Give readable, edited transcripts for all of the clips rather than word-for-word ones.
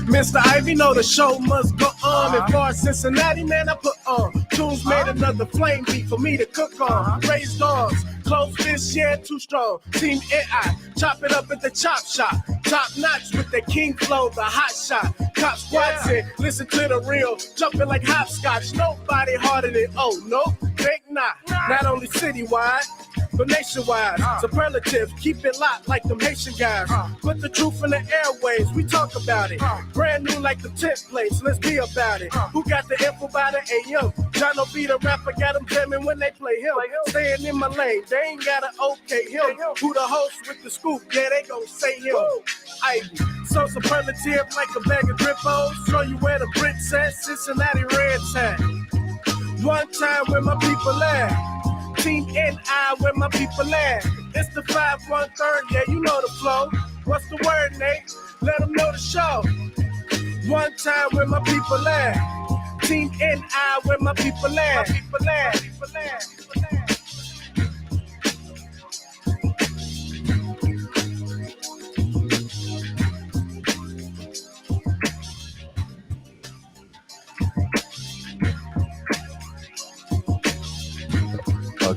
Mr. Ivey know the show must go on. As far as Cincinnati, man, I put on. Tunes made another flame beat for me to cook on. Raised dogs, close fists, yeah, too strong. Team AI, chop it up at the chop shop. Top notch with the king flow, the hot shot. Cop squats in, listen to the real. Jumping like hopscotch, nobody harder than, oh, no, think not. Not only citywide, but nationwide. Superlatives, keep it locked like them Haitian guys. Put the truth in the airways, we talk about it. Brand new like the templates, let's be about it. Who got the info by the AM? Jono be the rapper, got them jamming when they play him. Staying in my lane, they ain't gotta okay him. Who the host with the scoop? Yeah, they gon' say him. Ivy, so superlative like a bag of Drippos. Show you where the Brits at, Cincinnati Reds at. One time where my people at. Team NI where my people at. It's the 5-1-3, yeah, you know the flow. What's the word, Nate? Let them know the show. One time where my people at. Team NI where my people at.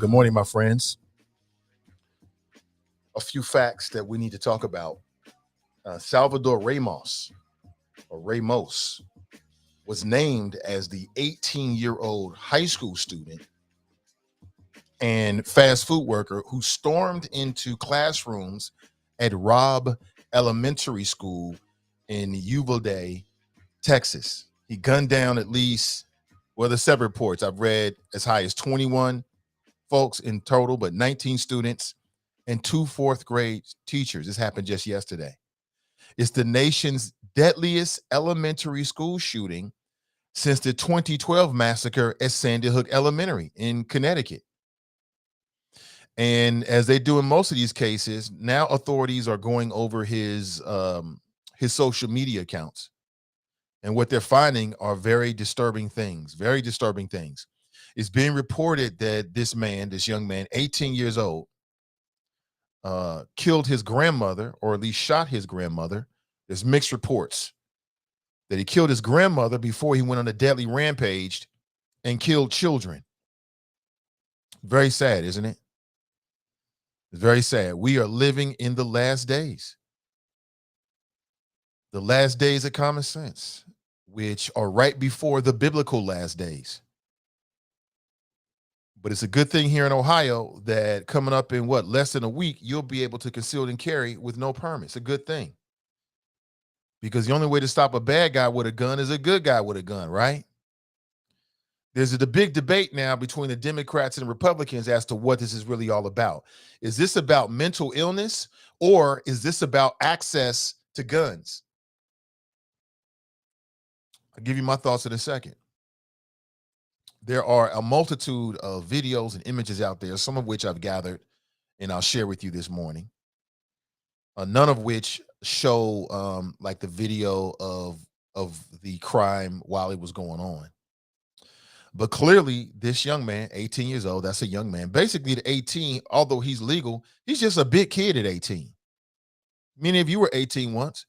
Good morning, my friends. A few facts that we need to talk about. Salvador Ramos, or Ramos, was named as the 18-year-old high school student and fast food worker who stormed into classrooms at Robb Elementary School in Uvalde, Texas. He gunned down at least, well, there's several reports. I've read as high as 21 folks in total, but 19 students and 2 fourth grade teachers. This happened just yesterday. It's the nation's deadliest elementary school shooting since the 2012 massacre at Sandy Hook Elementary in Connecticut. And as they do in most of these cases, now authorities are going over his social media accounts. And what they're finding are very disturbing things. It's being reported that this young man, 18 years old, killed his grandmother, or at least shot his grandmother. There's mixed reports that he killed his grandmother before he went on a deadly rampage and killed children. Very sad, isn't it? It's very sad. We are living in the last days. The last days of common sense, which are right before the biblical last days. But it's a good thing here in Ohio that coming up in less than a week, you'll be able to conceal and carry with no permit. It's a good thing. Because the only way to stop a bad guy with a gun is a good guy with a gun, right? There's a big debate now between the Democrats and the Republicans as to what this is really all about. Is this about mental illness, or is this about access to guns? I'll give you my thoughts in a second. There are a multitude of videos and images out there, some of which I've gathered and I'll share with you this morning. None of which show like the video of the crime while it was going on. But clearly, this young man, 18 years old, that's a young man. Basically, at 18, although he's legal, he's just a big kid at 18. Many of you were 18 once.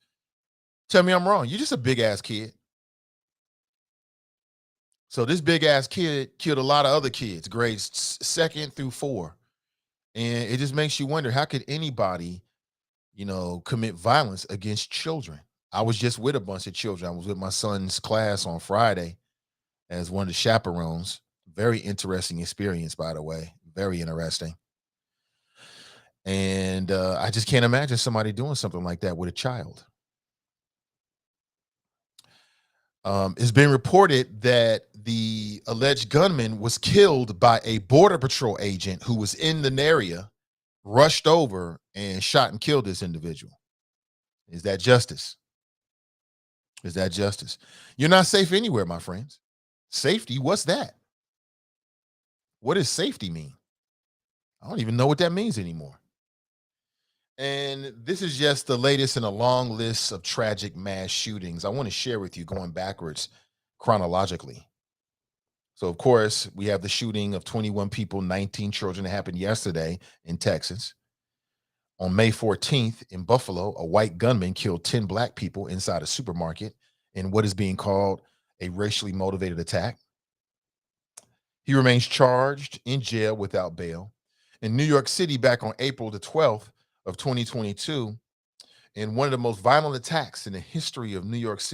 Tell me I'm wrong. You're just a big-ass kid. So this big-ass kid killed a lot of other kids, grades 2nd through 4. And it just makes you wonder, how could anybody, commit violence against children? I was just with a bunch of children. I was with my son's class on Friday as one of the chaperones. Very interesting experience, by the way. Very interesting. And I just can't imagine somebody doing something like that with a child. It's been reported that the alleged gunman was killed by a Border Patrol agent who was in the area, rushed over and shot and killed this individual. Is that justice? Is that justice? You're not safe anywhere, my friends. Safety, what's that? What does safety mean? I don't even know what that means anymore. And this is just the latest in a long list of tragic mass shootings I want to share with you, going backwards chronologically. So, of course, we have the shooting of 21 people, 19 children that happened yesterday in Texas. On May 14th in Buffalo, a white gunman killed 10 black people inside a supermarket in what is being called a racially motivated attack. He remains charged in jail without bail. In New York City, back on April the 12th of 2022, in one of the most violent attacks in the history of New York's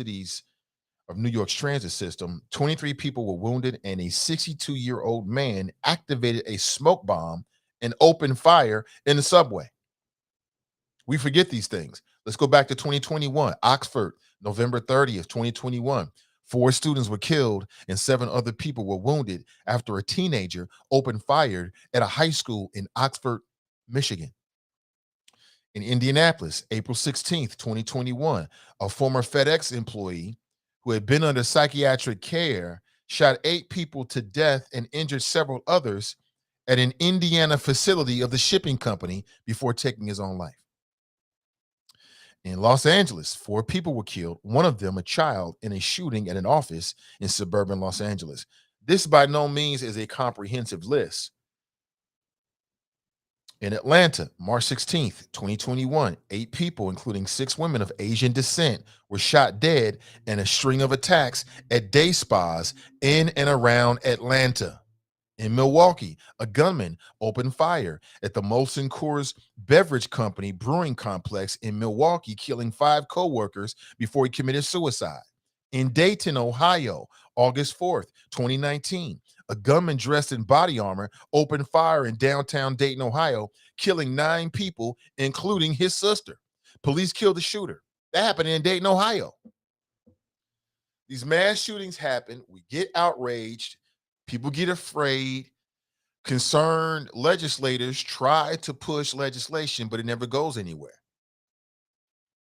transit system, 23 people were wounded and a 62-year-old man activated a smoke bomb and opened fire in the subway. We forget these things. Let's go back to 2021, Oxford, November 30th, 2021. 4 students were killed and 7 other people were wounded after a teenager opened fire at a high school in Oxford, Michigan. In Indianapolis, April 16th, 2021, a former FedEx employee who had been under psychiatric care shot 8 people to death and injured several others at an Indiana facility of the shipping company before taking his own life. In Los Angeles, 4 people were killed, one of them a child, in a shooting at an office in suburban Los Angeles. This by no means is a comprehensive list. In Atlanta, March 16th, 2021, 8 people, including 6 women of Asian descent, were shot dead in a string of attacks at day spas in and around Atlanta. In Milwaukee, a gunman opened fire at the Molson Coors Beverage Company brewing complex in Milwaukee, killing 5 co-workers before he committed suicide. In Dayton, Ohio, August 4th, 2019, a gunman dressed in body armor opened fire in downtown Dayton, Ohio, killing 9 people, including his sister. Police killed the shooter. That happened in Dayton, Ohio. These mass shootings happen. We get outraged. People get afraid. Concerned legislators try to push legislation, but it never goes anywhere.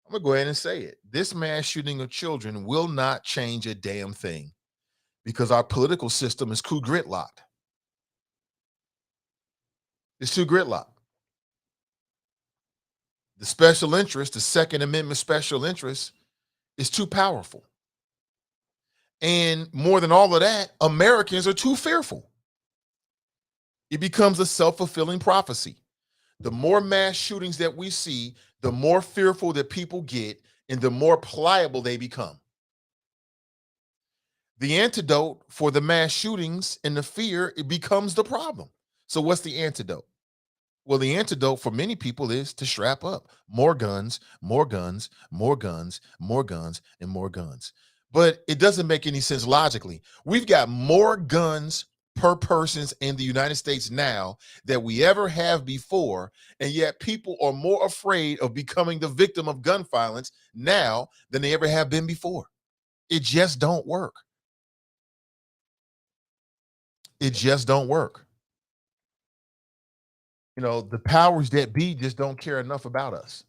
I'm going to go ahead and say it. This mass shooting of children will not change a damn thing because our political system is too gridlocked. It's too gridlocked. The special interest, the Second Amendment special interest, is too powerful. And more than all of that, Americans are too fearful. It becomes a self-fulfilling prophecy. The more mass shootings that we see, the more fearful that people get, and the more pliable they become. The antidote for the mass shootings and the fear, it becomes the problem. So what's the antidote? Well, the antidote for many people is to strap up. More guns, more guns, more guns, more guns, and more guns. But it doesn't make any sense logically. We've got more guns per persons in the United States now than we ever have before, and yet people are more afraid of becoming the victim of gun violence now than they ever have been before. It just don't work. It just don't work. You know, the powers that be just don't care enough about us.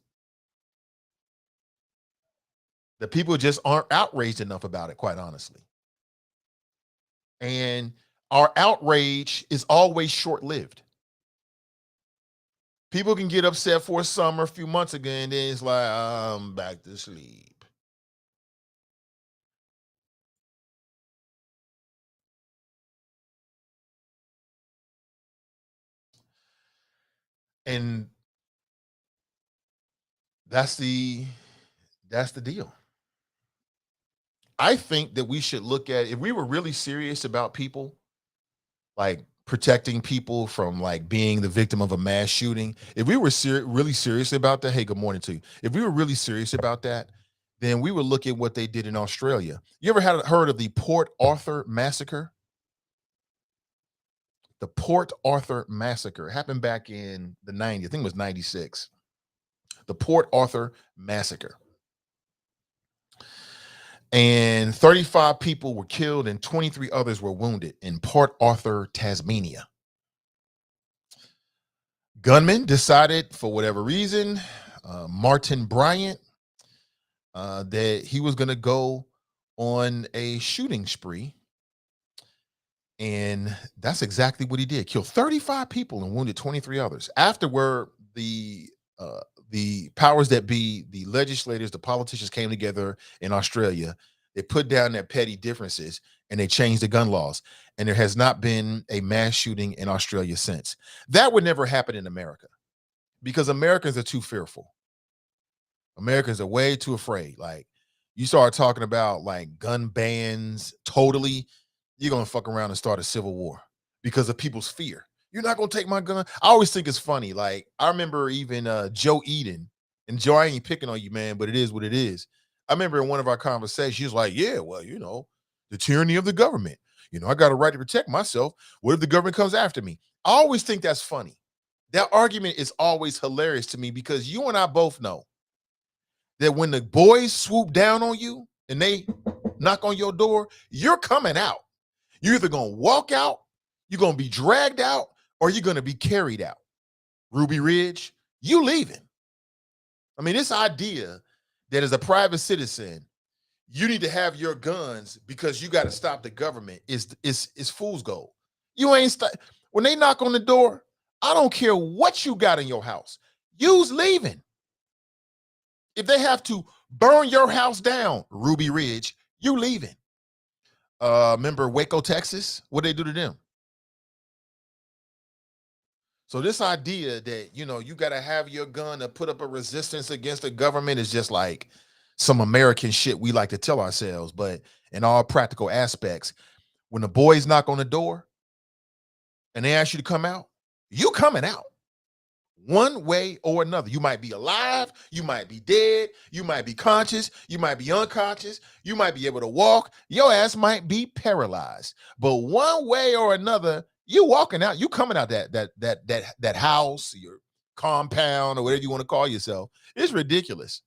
The people just aren't outraged enough about it, quite honestly. And our outrage is always short-lived. People can get upset for a summer, a few months ago, and then it's like, I'm back to sleep. And that's the deal. I think that we should look at, if we were really serious about people, like protecting people from like being the victim of a mass shooting, if we were really serious about that, hey, good morning to you. If we were really serious about that, then we would look at what they did in Australia. You ever heard of the Port Arthur massacre? The Port Arthur massacre happened back in the 90s. I think it was 96. The Port Arthur massacre. And 35 people were killed and 23 others were wounded in Port Arthur, Tasmania. Gunmen decided, for whatever reason, Martin Bryant, that he was going to go on a shooting spree. And that's exactly what he did. Killed 35 people and wounded 23 others. Afterward, the powers that be, the legislators, the politicians came together in Australia. They put down their petty differences and they changed the gun laws. And there has not been a mass shooting in Australia since. That would never happen in America. because Americans are too fearful. Americans are way too afraid. Like, you start talking about like gun bans totally, you're gonna fuck around and start a civil war because of people's fear. You're not gonna take my gun. I always think it's funny. Like, I remember even Joe Eden, and Joe, I ain't picking on you, man, but it is what it is. I remember in one of our conversations, she was like, yeah, well, the tyranny of the government. I got a right to protect myself. What if the government comes after me? I always think that's funny. That argument is always hilarious to me because you and I both know that when the boys swoop down on you and they knock on your door, you're coming out. You're either going to walk out, you're going to be dragged out, or you're going to be carried out. Ruby Ridge, you leaving. I mean, this idea that as a private citizen, you need to have your guns because you got to stop the government is fool's gold. You ain't when they knock on the door, I don't care what you got in your house. You's leaving. If they have to burn your house down, Ruby Ridge, you leaving. Remember Waco, Texas? What they do to them? So this idea that, you got to have your gun to put up a resistance against the government is just like some American shit we like to tell ourselves. But in all practical aspects, when the boys knock on the door and they ask you to come out, you coming out. One way or another. You might be alive, you might be dead, you might be conscious, you might be unconscious, you might be able to walk, your ass might be paralyzed. But one way or another, you walking out, you coming out that house, your compound, or whatever you want to call yourself. It's ridiculous.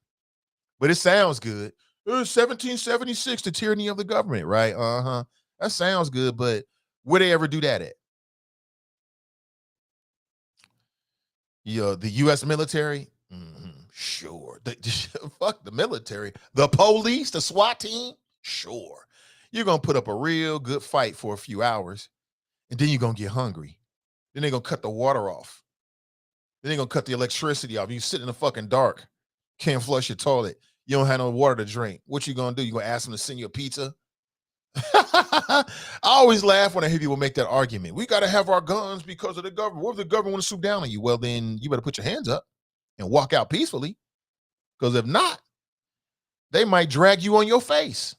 But it sounds good. It was 1776, the tyranny of the government, right? Uh-huh. That sounds good, but where they ever do that at? The U.S. military, sure. Fuck the military. The police, the SWAT team, sure. You're going to put up a real good fight for a few hours, and then you're going to get hungry. Then they're going to cut the water off. Then they're going to cut the electricity off. You sit in the fucking dark, can't flush your toilet. You don't have no water to drink. What you going to do? You going to ask them to send you a pizza? I always laugh when I hear people make that argument. We got to have our guns because of the government. What if the government want to swoop down on you? Well, then you better put your hands up and walk out peacefully. Because if not, they might drag you on your face.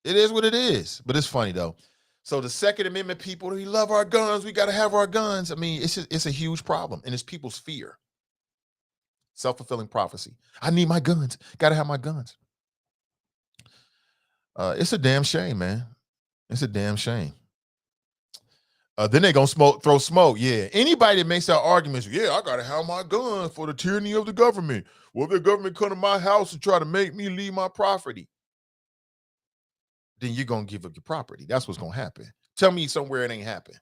It is what it is. But it's funny, though. So the Second Amendment people, we love our guns. We got to have our guns. I mean, it's a huge problem. And it's people's fear. Self-fulfilling prophecy. I need my guns. Got to have my guns. It's a damn shame, man. It's a damn shame. Then they gonna throw smoke. Yeah. Anybody that makes that argument, yeah, I gotta have my gun for the tyranny of the government. Well, if the government come to my house and try to make me leave my property, then you're gonna give up your property. That's what's gonna happen. Tell me somewhere it ain't happen.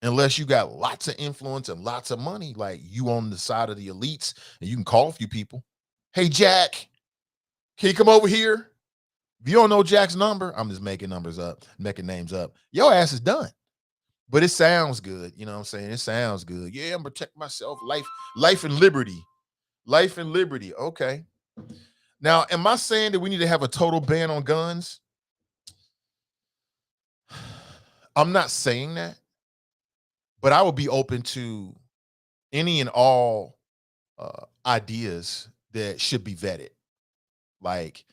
Unless you got lots of influence and lots of money, like you on the side of the elites, and you can call a few people. Hey, Jack, can you come over here? If you don't know Jack's number, I'm just making names up. Your ass is done. But it sounds good. You know what I'm saying? It sounds good. Yeah, I'm protecting myself. Life and liberty. Life and liberty. Okay. Now, am I saying that we need to have a total ban on guns? I'm not saying that. But I would be open to any and all ideas that should be vetted. Like,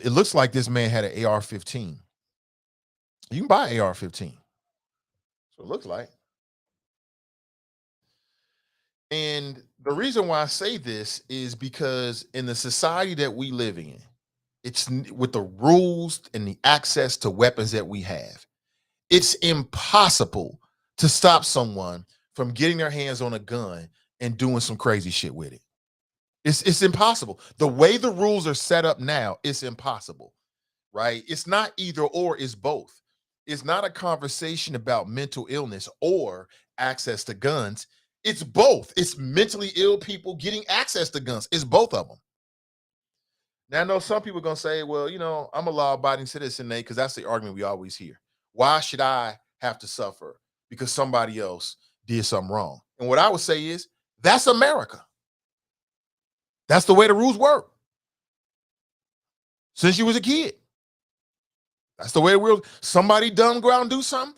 it looks like this man had an AR-15. You can buy an AR-15. So it looks like. And the reason why I say this is because in the society that we live in, it's with the rules and the access to weapons that we have, it's impossible to stop someone from getting their hands on a gun and doing some crazy shit with it. It's impossible. The way the rules are set up now, it's impossible, right? It's not either or, it's both. It's not a conversation about mental illness or access to guns. It's both. It's mentally ill people getting access to guns. It's both of them. Now, I know some people are going to say, well, I'm a law-abiding citizen, Nate, because that's the argument we always hear. Why should I have to suffer because somebody else did something wrong? And what I would say is, that's America. That's the way the rules work. Since you was a kid. That's the way the rules. Somebody done go out and do something.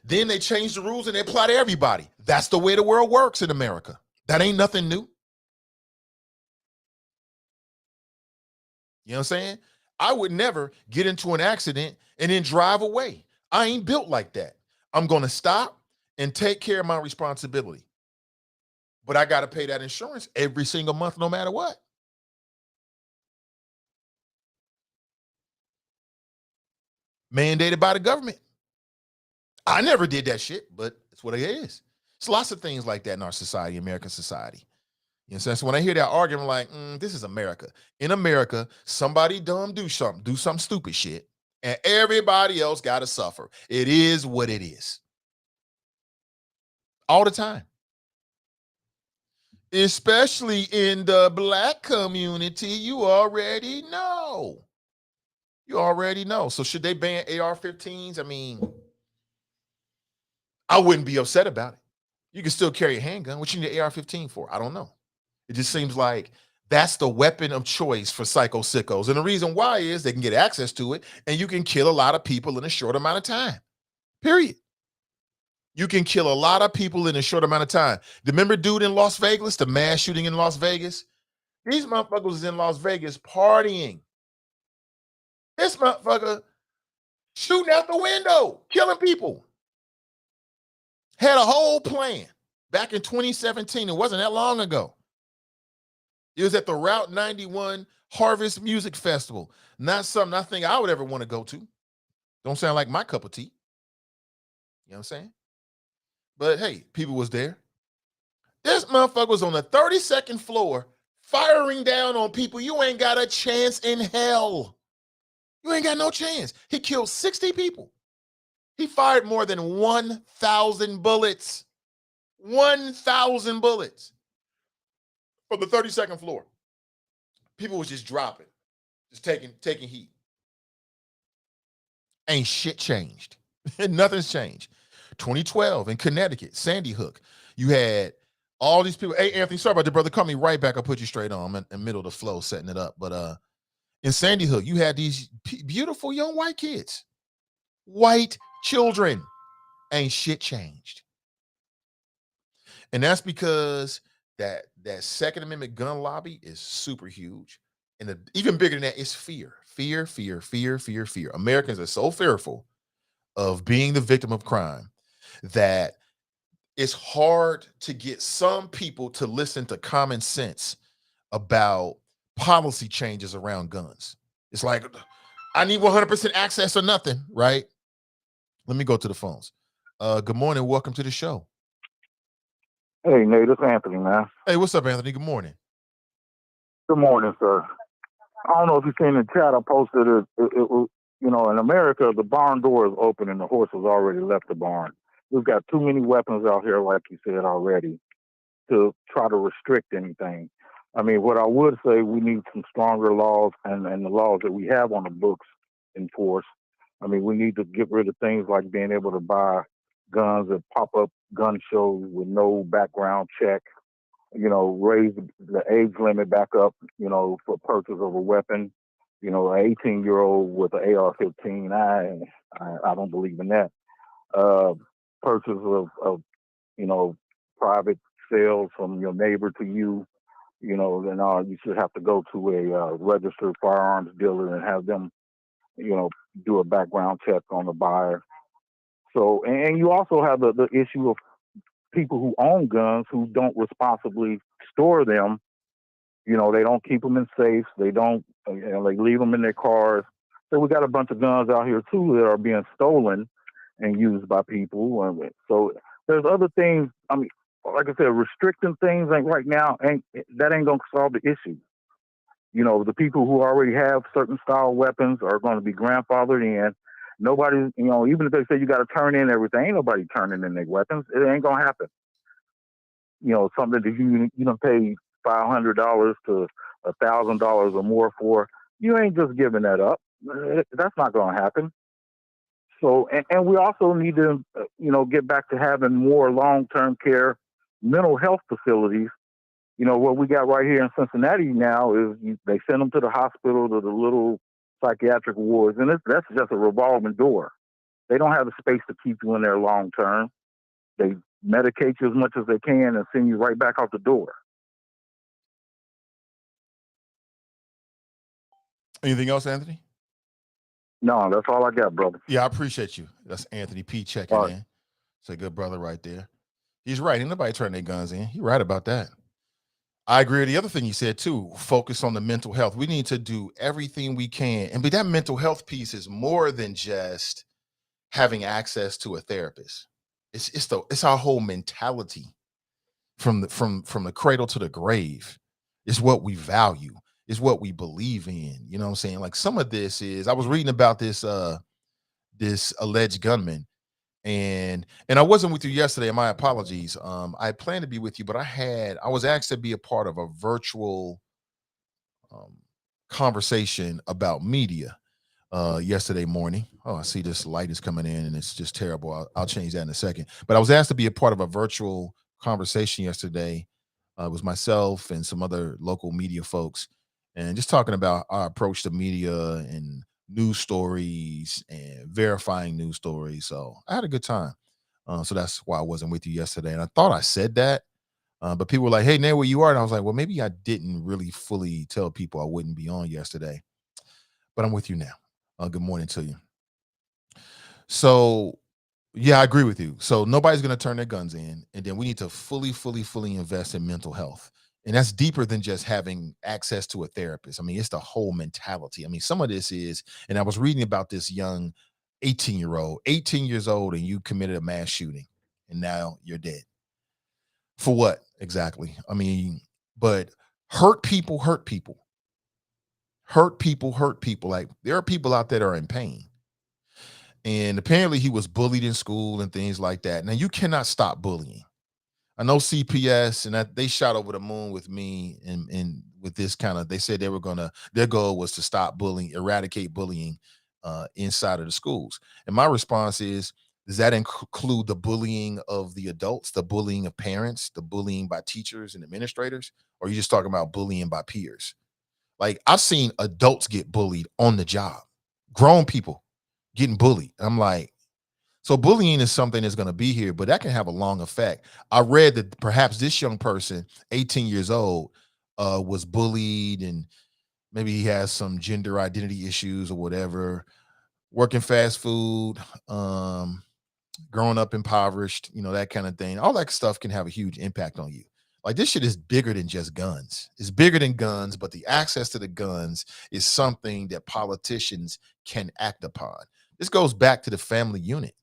Then they change the rules and they apply to everybody. That's the way the world works in America. That ain't nothing new. You know what I'm saying? I would never get into an accident and then drive away. I ain't built like that. I'm going to stop and take care of my responsibility. But I got to pay that insurance every single month, no matter what. Mandated by the government. I never did that shit, but it's what it is. It's lots of things like that in our society, American society. You know what I'm saying? So when I hear that argument, I'm like, this is America. In America, somebody dumb do some stupid shit, and everybody else got to suffer. It is what it is. All the time. Especially in the black community, you already know. You already know. So should they ban AR-15s? I mean, I wouldn't be upset about it. You can still carry a handgun. What you need an AR-15 for? I don't know. It just seems like that's the weapon of choice for psycho sickos. And the reason why is they can get access to it and you can kill a lot of people in a short amount of time. Period. You can kill a lot of people in a short amount of time. Remember dude in Las Vegas, the mass shooting in Las Vegas? These motherfuckers was in Las Vegas partying. This motherfucker shooting out the window, killing people. Had a whole plan back in 2017. It wasn't that long ago. It was at the Route 91 Harvest Music Festival. Not something I think I would ever want to go to. Don't sound like my cup of tea. You know what I'm saying? But hey, people was there. This motherfucker was on the 32nd floor firing down on people. You ain't got a chance in hell. You ain't got no chance. He killed 60 people. He fired more than 1,000 bullets. 1,000 bullets from the 32nd floor. People was just dropping, just taking heat. Ain't shit changed. Nothing's changed. 2012 in Connecticut, Sandy Hook. You had all these people. Hey, Anthony, sorry about that, brother. Call me right back. I'll put you straight on. I'm in the middle of the flow setting it up. But in Sandy Hook, you had these beautiful young white kids. White children. Ain't shit changed. And that's because that Second Amendment gun lobby is super huge. And even bigger than that is fear. Fear. Americans are so fearful of being the victim of crime that it's hard to get some people to listen to common sense about policy changes around guns. It's like, I need 100% access or nothing, right? Let me go to the phones. Good morning. Welcome to the show. Hey, Nate, it's Anthony, man. Hey, what's up, Anthony? Good morning. Good morning, sir. I don't know if you've seen the chat. I posted it. In America, the barn door is open and the horse has already left the barn. We've got too many weapons out here, like you said already, to try to restrict anything. I mean, what I would say, we need some stronger laws and the laws that we have on the books enforced. I mean, we need to get rid of things like being able to buy guns at pop-up gun shows with no background check, raise the age limit back up, for purchase of a weapon. An 18-year-old with an AR-15, I don't believe in that. Purchase of private sales from your neighbor to you, then you should have to go to a registered firearms dealer and have them, do a background check on the buyer. So, and you also have the issue of people who own guns who don't responsibly store them. They don't keep them in safes. They don't, they leave them in their cars. So we got a bunch of guns out here too that are being stolen and used by people. So there's other things. I mean, like I said, restricting things right now ain't gonna solve the issue. The people who already have certain style weapons are going to be grandfathered in. Nobody, even if they say you got to turn in everything, ain't nobody turning in their weapons. It ain't gonna happen. Something that you don't pay $500 to $1,000 or more for, you ain't just giving that up. That's not going to happen. So, and we also need to, get back to having more long-term care mental health facilities. What we got right here in Cincinnati now is they send them to the hospital, to the little psychiatric wards, and that's just a revolving door. They don't have the space to keep you in there long term. They medicate you as much as they can and send you right back out the door. Anything else, Anthony? No, that's all I got, brother. Yeah, I appreciate you. That's Anthony P checking in. It's a good brother right there. He's right. Ain't nobody turning their guns in. He's right about that. I agree with the other thing you said too. Focus on the mental health. We need to do everything we can. And but that mental health piece is more than just having access to a therapist. It's our whole mentality from the cradle to the grave. It's what we value. It's what we believe in. You know what I'm saying? Like some of this is I was reading about this this alleged gunman. And I wasn't with you yesterday. My apologies. I planned to be with you, but I was asked to be a part of a virtual conversation about media yesterday morning. Oh, I see this light is coming in and it's just terrible. I'll change that in a second. But I was asked to be a part of a virtual conversation yesterday. It was myself and some other local media folks, and just talking about our approach to media and news stories and verifying news stories. So I had a good time. So that's why I wasn't with you yesterday. And I thought I said that, but people were like, "Hey, Nate, where you are?" And I was like, "Well, maybe I didn't really fully tell people I wouldn't be on yesterday." But I'm with you now. Good morning to you. So, yeah, I agree with you. So nobody's going to turn their guns in, and then we need to fully invest in mental health. And that's deeper than just having access to a therapist. I mean, it's the whole mentality. I mean, some of this is, and I was reading about this young 18 years old, and you committed a mass shooting, and now you're dead. For what exactly? I mean, but hurt people hurt people. Hurt people hurt people. Like there are people out there that are in pain. And apparently he was bullied in school and things like that. Now you cannot stop bullying. I know CPS and that they shot over the moon with me and with this kind of, they said they were their goal was to stop bullying, eradicate bullying inside of the schools. And my response is, does that include the bullying of the adults, the bullying of parents, the bullying by teachers and administrators? Or are you just talking about bullying by peers? Like I've seen adults get bullied on the job, grown people getting bullied. I'm like, so bullying is something that's going to be here, but that can have a long effect. I read that perhaps this young person, 18 years old, was bullied and maybe he has some gender identity issues or whatever, working fast food, growing up impoverished, that kind of thing. All that stuff can have a huge impact on you. Like this shit is bigger than just guns. It's bigger than guns, but the access to the guns is something that politicians can act upon. This goes back to the family unit.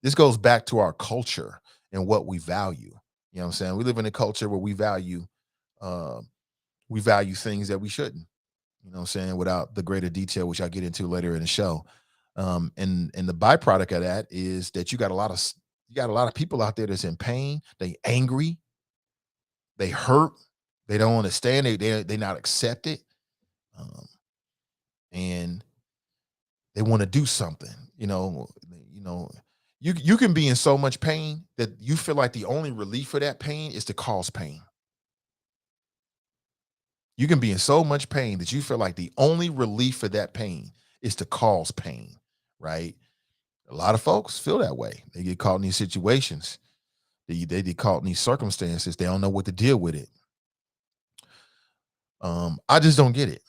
This goes back to our culture and what we value. You know what I'm saying? We live in a culture where we value things that we shouldn't. You know what I'm saying? Without the greater detail, which I'll get into later in the show. And the byproduct of that is that you got a lot of people out there that's in pain. They angry. They hurt. They don't understand. They not accepted. And they want to do something. You can be in so much pain that you feel like the only relief for that pain is to cause pain. You can be in so much pain that you feel like the only relief for that pain is to cause pain, right? A lot of folks feel that way. They get caught in these situations. They get caught in these circumstances. They don't know what to deal with it. I just don't get it.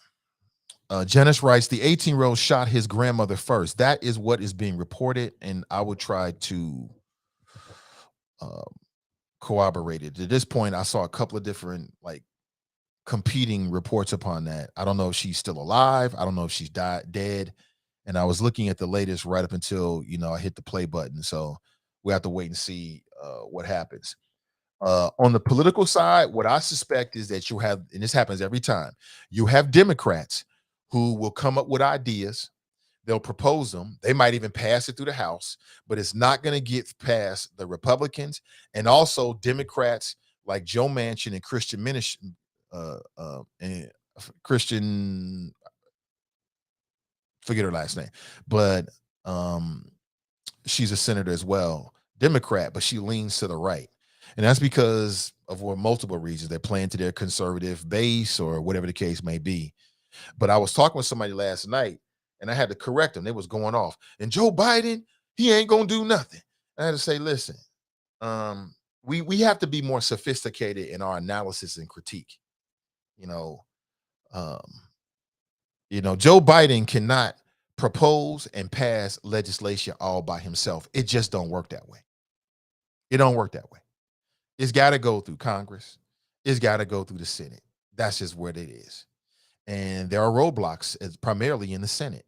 Janice writes, the 18-year-old shot his grandmother first. That is what is being reported, and I would try to corroborate it. At this point, I saw a couple of different competing reports upon that. I don't know if she's still alive. I don't know if she's dead. And I was looking at the latest right up until I hit the play button. So we have to wait and see what happens. On the political side, what I suspect is that you have, and this happens every time, you have Democrats who will come up with ideas. They'll propose them. They might even pass it through the House, but it's not going to get past the Republicans and also Democrats like Joe Manchin and Christian, forget her last name, but she's a senator as well, Democrat, but she leans to the right. And that's because of multiple reasons. They're playing to their conservative base or whatever the case may be. But I was talking with somebody last night and I had to correct them. They was going off. And Joe Biden, He ain't gonna do nothing. I had to say, listen, we have to be more sophisticated in our analysis and critique. You know, um, Joe Biden cannot propose and pass legislation all by himself. It just don't work that way. It don't work that way. It's got to go through Congress. It's got to go through the Senate. That's just what it is. And there are roadblocks, primarily in the Senate.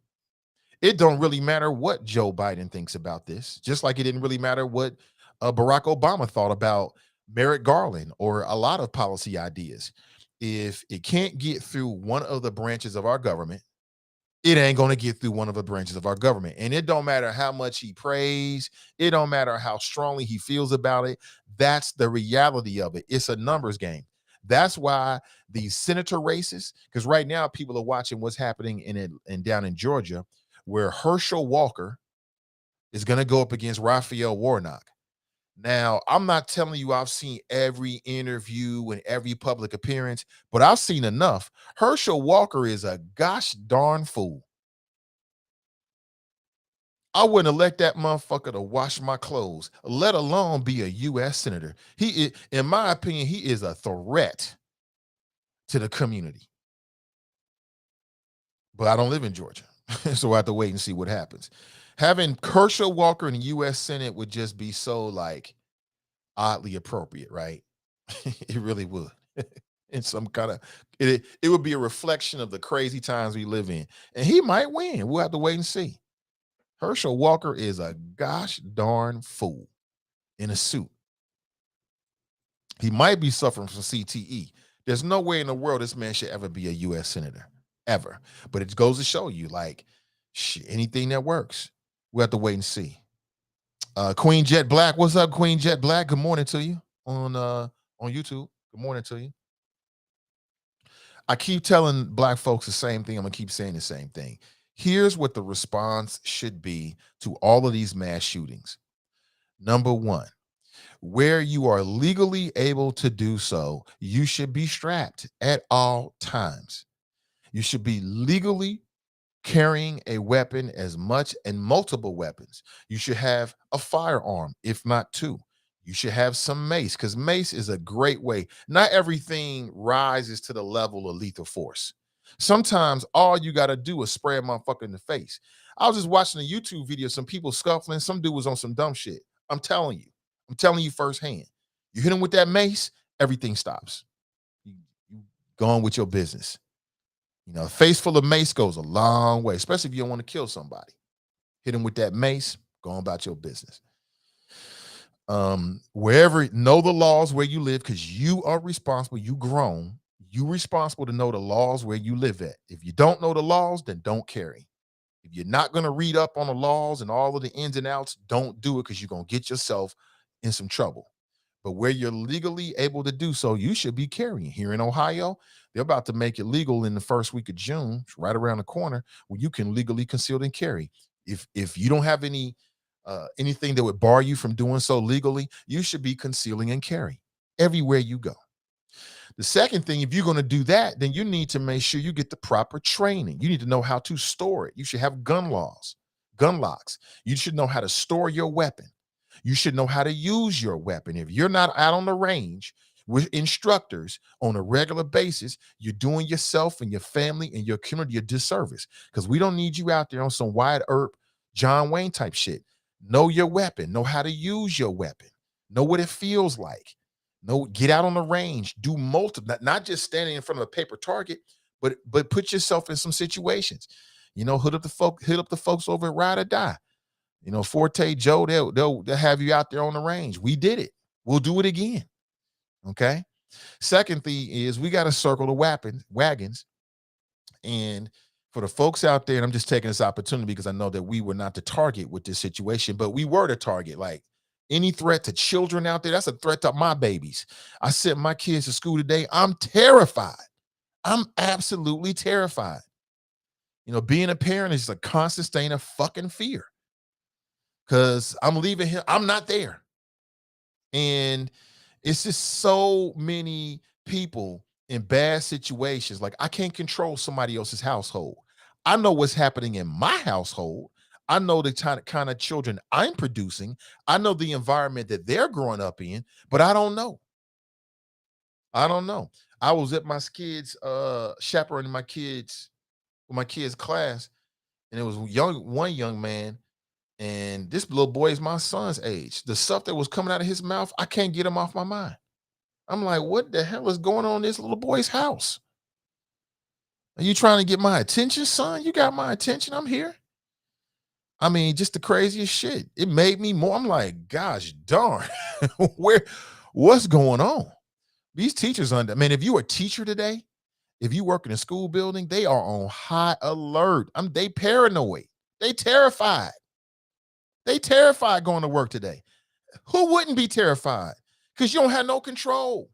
It don't really matter what Joe Biden thinks about this, just like it didn't really matter what Barack Obama thought about Merrick Garland or a lot of policy ideas. If it can't get through one of the branches of our government, it ain't going to get through one of the branches of our government. And it don't matter how much he prays. It don't matter how strongly he feels about it. That's the reality of it. It's a numbers game. That's why these senator races, because right now people are watching what's happening in it and down in Georgia, where Herschel Walker is going to go up against Raphael Warnock. Now, I'm not telling you I've seen every interview and every public appearance, but I've seen enough. Herschel Walker is a gosh darn fool. I wouldn't elect that motherfucker to wash my clothes, let alone be a U.S. senator. He is, in my opinion, he is a threat to the community. But I don't live in Georgia, so I have to wait and see what happens. Having Herschel Walker in the U.S. Senate would just be so oddly appropriate, right? It really would. In some kind of it would be a reflection of the crazy times we live in, and he might win. We'll have to wait and see. Herschel Walker is a gosh darn fool in a suit. He might be suffering from CTE. There's no way in the world this man should ever be a U.S. senator, ever. But it goes to show you, anything that works, we'll have to wait and see. Queen Jet Black, what's up, Queen Jet Black? Good morning to you on YouTube. Good morning to you. I keep telling black folks the same thing. I'm gonna keep saying the same thing. Here's what the response should be to all of these mass shootings. Number one, where you are legally able to do so, you should be strapped at all times. You should be legally carrying a weapon, as much and multiple weapons. You should have a firearm, if not two. You should have some mace, because mace is a great way. Not everything rises to the level of lethal force. Sometimes all you got to do is spray a motherfucker in the face. I was just watching a YouTube video, some people scuffling. Some dude was on some dumb shit. I'm telling you firsthand. You hit him with that mace, everything stops. You go on with your business. A face full of mace goes a long way, especially if you don't want to kill somebody. Hit him with that mace, go on about your business. Wherever, know the laws where you live, because you are responsible. You grown. You responsible to know the laws where you live at. If you don't know the laws, then don't carry. If you're not going to read up on the laws and all of the ins and outs, don't do it, because you're going to get yourself in some trouble. But where you're legally able to do so, you should be carrying. Here in Ohio, they're about to make it legal in the first week of June, right around the corner, where you can legally conceal and carry. If you don't have anything that would bar you from doing so legally, you should be concealing and carry everywhere you go. The second thing, if you're going to do that, then you need to make sure you get the proper training. You need to know how to store it. You should have gun locks. You should know how to store your weapon. You should know how to use your weapon. If you're not out on the range with instructors on a regular basis, you're doing yourself and your family and your community a disservice, because we don't need you out there on some wide earth John Wayne type shit. Know your weapon. Know how to use your weapon. Know what it feels like. Get out on the range. Do multiple, not just standing in front of a paper target, but put yourself in some situations. Hit up the folks over at Ride or Die. Forte Joe, they'll have you out there on the range. We did it. We'll do it again. Okay. Second thing is, we got to circle the wagons. And for the folks out there, and I'm just taking this opportunity because I know that we were not the target with this situation, but we were the target. Like, any threat to children out there, that's a threat to my babies. I sent my kids to school today. I'm terrified. I'm absolutely terrified. Being a parent is a constant stain of fucking fear, because I'm leaving him. I'm not there. And it's just so many people in bad situations. Like, I can't control somebody else's household. I know what's happening in my household. I know the kind of children I'm producing. I know the environment that they're growing up in, but I don't know. I don't know. I was at my kids, chaperoning my kids with my kids' class, and it was one young man, and this little boy is my son's age. The stuff that was coming out of his mouth, I can't get him off my mind. I'm like, what the hell is going on in this little boy's house? Are you trying to get my attention, son? You got my attention. I'm here. I mean, just the craziest shit. It made me more. I'm like, gosh darn, what's going on? These teachers I mean, if you're a teacher today, if you work in a school building, they are on high alert. They paranoid. They terrified. They terrified going to work today. Who wouldn't be terrified? Because you don't have no control.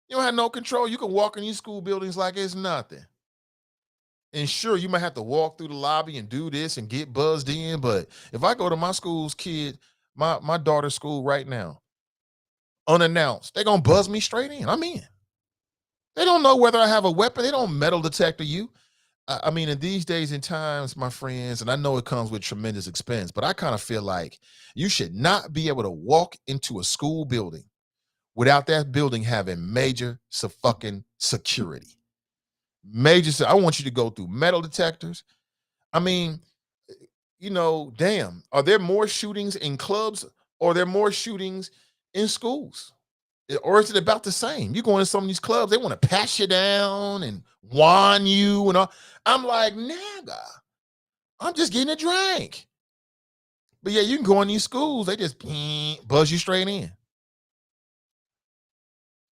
You don't have no control. You can walk in these school buildings like it's nothing. And sure, you might have to walk through the lobby and do this and get buzzed in. But if I go to my school's kid, my daughter's school right now, unannounced, they're going to buzz me straight in. I'm in. They don't know whether I have a weapon. They don't metal detector you. I mean, in these days and times, my friends, and I know it comes with tremendous expense, but I kind of feel like you should not be able to walk into a school building without that building having major fucking security. I want you to go through metal detectors. I mean, damn, are there more shootings in clubs or are there more shootings in schools? Or is it about the same? You go into some of these clubs, they want to pass you down and whine you and all. I'm like, nigga, I'm just getting a drink. But yeah, you can go in these schools, they just buzz you straight in.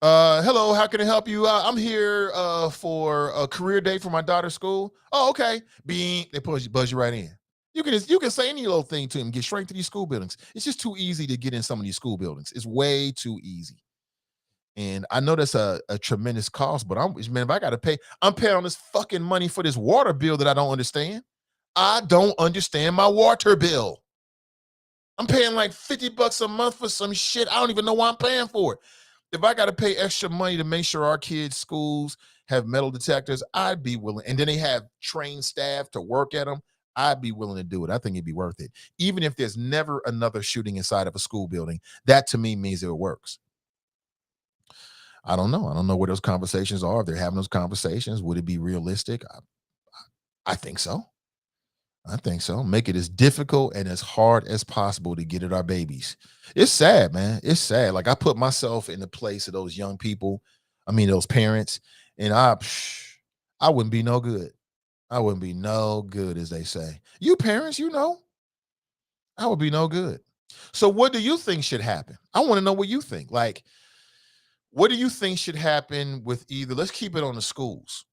Hello, how can I help you? I'm here for a career day for my daughter's school. Oh, okay. They buzz you right in. You can say any little thing to them, get straight to these school buildings. It's just too easy to get in some of these school buildings. It's way too easy. And I know that's a tremendous cost, but if I got to pay, I'm paying all this fucking money for this water bill that I don't understand. I don't understand my water bill. I'm paying like $50 a month for some shit. I don't even know why I'm paying for it. If I got to pay extra money to make sure our kids' schools have metal detectors, I'd be willing. And then they have trained staff to work at them. I'd be willing to do it. I think it'd be worth it. Even if there's never another shooting inside of a school building, that to me means it works. I don't know. I don't know where those conversations are. If they're having those conversations, would it be realistic? I think so. I think so. Make it as difficult and as hard as possible to get at our babies. It's sad, man. It's sad. Like I put myself in the place of those young people. I mean, those parents, and I wouldn't be no good. I wouldn't be no good, as they say. You parents, I would be no good. So what do you think should happen? I want to know what you think. Like, what do you think should happen with let's keep it on the schools.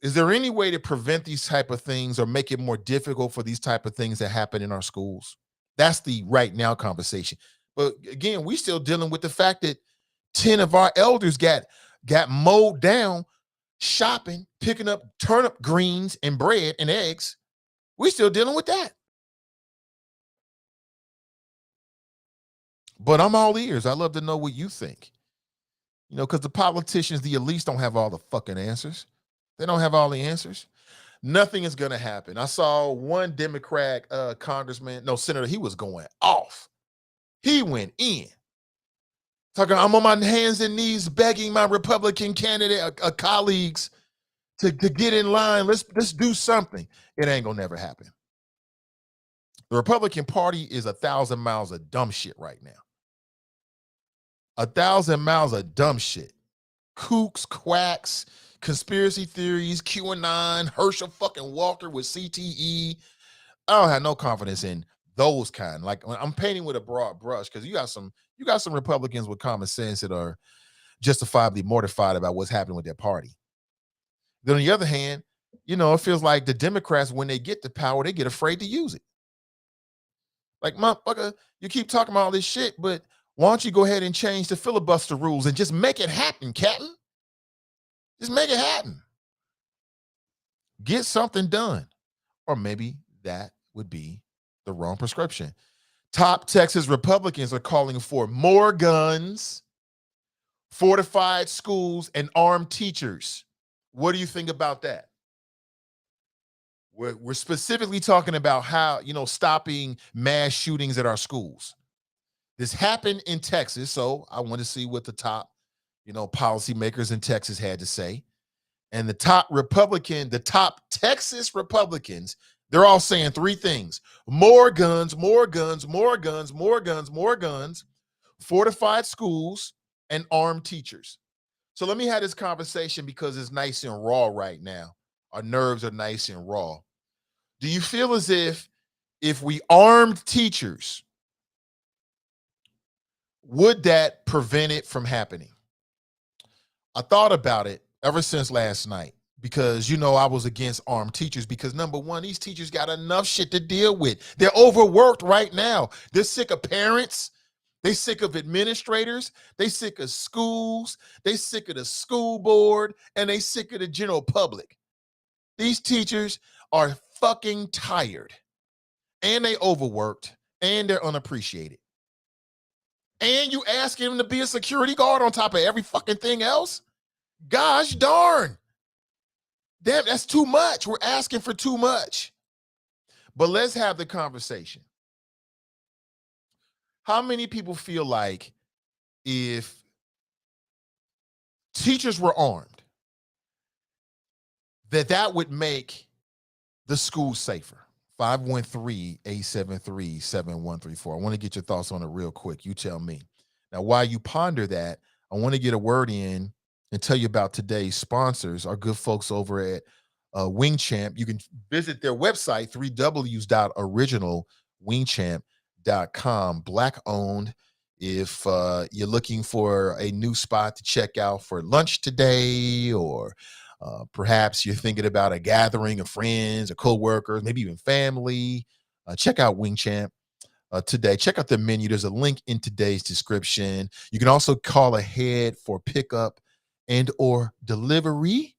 Is there any way to prevent these type of things or make it more difficult for these type of things that happen in our schools? That's the right now conversation. But again, we still dealing with the fact that 10 of our elders got mowed down shopping, picking up turnip greens and bread and eggs. We still dealing with that. But I'm all ears. I love to know what you think. Because the politicians, the elites, don't have all the fucking answers. They don't have all the answers. Nothing is going to happen. I saw one Democrat senator, he was going off. He went in. Talking, I'm on my hands and knees begging my Republican candidate colleagues to get in line. Let's do something. It ain't going to never happen. The Republican Party is 1,000 miles of dumb shit right now. 1,000 miles of dumb shit. Kooks, quacks, conspiracy theories, QAnon, Herschel fucking Walker with CTE. I don't have no confidence in those kind. Like I'm painting with a broad brush because you got some Republicans with common sense that are justifiably mortified about what's happening with their party. Then on the other hand, it feels like the Democrats, when they get the power, they get afraid to use it. Like, motherfucker, you keep talking about all this shit, but why don't you go ahead and change the filibuster rules and just make it happen, Captain? Just make it happen. Get something done. Or maybe that would be the wrong prescription. Top Texas Republicans are calling for more guns, fortified schools, and armed teachers. What do you think about that? We're specifically talking about how, stopping mass shootings at our schools. This happened in Texas, so I want to see what the top, policymakers in Texas had to say. And the top Texas Republicans, they're all saying three things: more guns, more guns, more guns, more guns, more guns, fortified schools, and armed teachers. So let me have this conversation because it's nice and raw right now. Our nerves are nice and raw. Do you feel as if we armed teachers, would that prevent it from happening? I thought about it ever since last night because, I was against armed teachers because, number one, these teachers got enough shit to deal with. They're overworked right now. They're sick of parents. They sick of administrators. They sick of schools. They sick of the school board, and they sick of the general public. These teachers are fucking tired, and they overworked, and they're unappreciated. And you asking them to be a security guard on top of every fucking thing else? Gosh darn. Damn, that's too much. We're asking for too much. But let's have the conversation. How many people feel like if teachers were armed, that would make the school safer? 513-873-7134. I want to get your thoughts on it real quick. You tell me. Now, while you ponder that, I want to get a word in and tell you about today's sponsors, our good folks over at Wing Champ. You can visit their website, 3Ws.originalwingchamp.com. Black owned. If you're looking for a new spot to check out for lunch today, or perhaps you're thinking about a gathering of friends or coworkers, maybe even family, check out Wing Champ today. Check out the menu. There's a link in today's description. You can also call ahead for pickup and or delivery.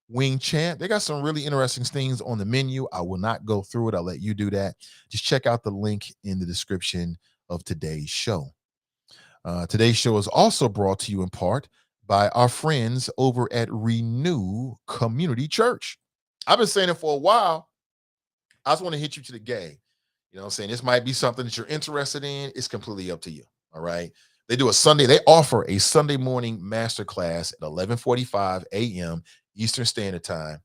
Wing Champ, they got some really interesting things on the menu. I will not go through it. I'll let you do that. Just check out the link in the description of today's show. Today's show is also brought to you in part by our friends over at Renew Community Church. I've been saying it for a while. I just want to hit you to the game. You know what I'm saying? This might be something that you're interested in. It's completely up to you. All right. They offer a Sunday morning masterclass at 11:45 a.m. Eastern Standard Time.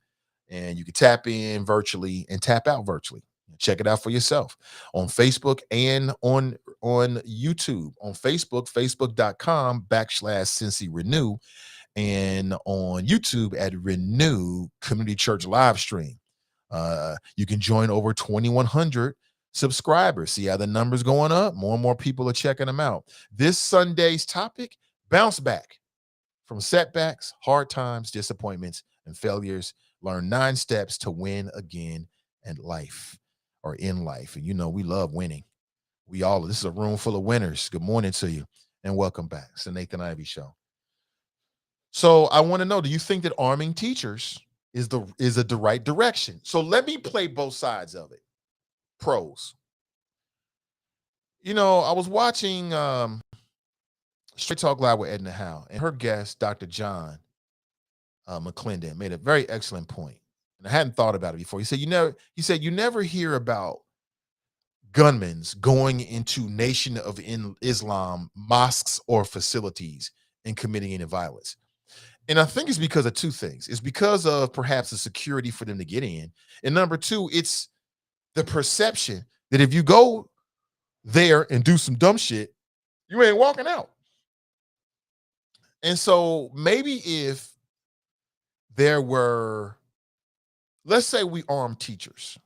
And you can tap in virtually and tap out virtually. Check it out for yourself on Facebook and on YouTube. On Facebook, facebook.com/Cincy Renew, and on YouTube at Renew Community Church live stream. You can join over 2,100 subscribers. See how the numbers going up? More and more people are checking them out. This Sunday's topic: bounce back from setbacks, hard times, disappointments, and failures. Learn 9 steps to win again in life. And we love winning. This is a room full of winners. Good morning to you and welcome back. It's the Nathan Ivey Show. So I want to know, do you think that arming teachers is the right direction? So let me play both sides of it. Pros. I was watching Straight Talk Live with Edna Howe, and her guest, Dr. John McClendon, made a very excellent point. And I hadn't thought about it before. He said, you never hear about gunmen going into Nation of Islam mosques or facilities and committing any violence. And I think it's because of two things. It's because of perhaps the security for them to get in. And number two, it's the perception that if you go there and do some dumb shit, you ain't walking out. And so maybe if there were, let's say we armed teachers,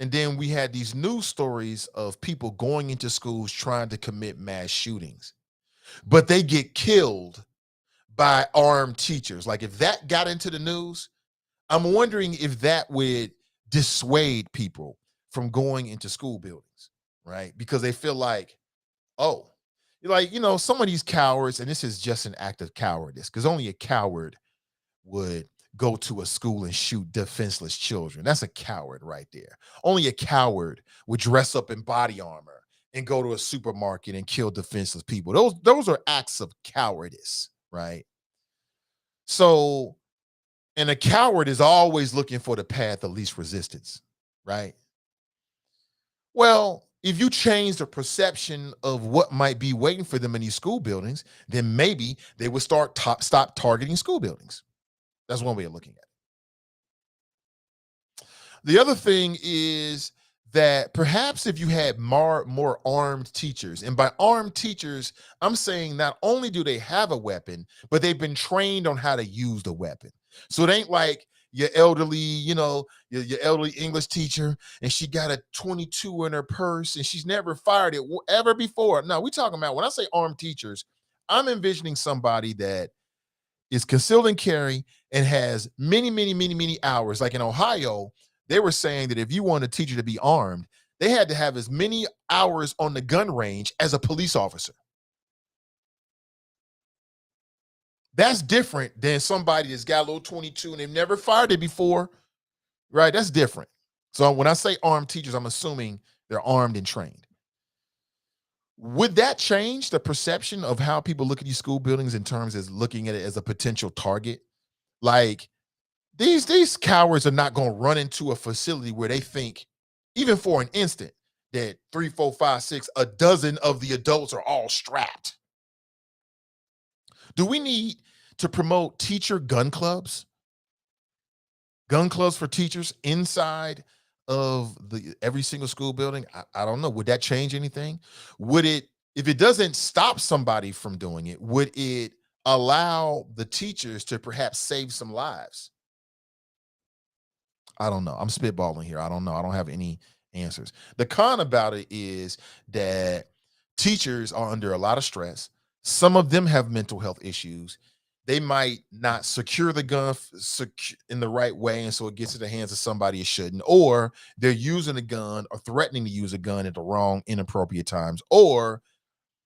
and then we had these news stories of people going into schools trying to commit mass shootings, but they get killed by armed teachers. Like if that got into the news, I'm wondering if that would dissuade people from going into school buildings, right? Because they feel like, some of these cowards, and this is just an act of cowardice, because only a coward would go to a school and shoot defenseless children. That's a coward right there. Only a coward would dress up in body armor and go to a supermarket and kill defenseless people. Those are acts of cowardice, right? So And a coward is always looking for the path of least resistance, right? Well, if you change the perception of what might be waiting for them in these school buildings, then maybe they would stop targeting school buildings. That's one way of looking at it. The other thing is that perhaps if you had more armed teachers, and by armed teachers, I'm saying not only do they have a weapon, but they've been trained on how to use the weapon. So it ain't like your elderly, your elderly English teacher, and she got a 22 in her purse and she's never fired it ever before. No, we're talking about, when I say armed teachers, I'm envisioning somebody that is concealed and carry and has many, many, many, many hours. Like in Ohio, they were saying that if you want a teacher to be armed, they had to have as many hours on the gun range as a police officer. That's different than somebody that's got a little 22 and they've never fired it before, right? That's different. So when I say armed teachers, I'm assuming they're armed and trained. Would that change the perception of how people look at these school buildings in terms of looking at it as a potential target? Like, these cowards are not going to run into a facility where they think, even for an instant, that 3, 4, 5, 6, a dozen of the adults are all strapped. Do we need to promote teacher gun clubs? Gun clubs for teachers inside of every single school building? I don't know. Would that change anything? Would it, if it doesn't stop somebody from doing it, would it allow the teachers to perhaps save some lives? I don't know. I'm spitballing here. I don't know. I don't have any answers. The con about it is that teachers are under a lot of stress. Some of them have mental health issues. They might not secure the gun in the right way, and so it gets to the hands of somebody it shouldn't, or they're using a gun or threatening to use a gun at the wrong, inappropriate times, or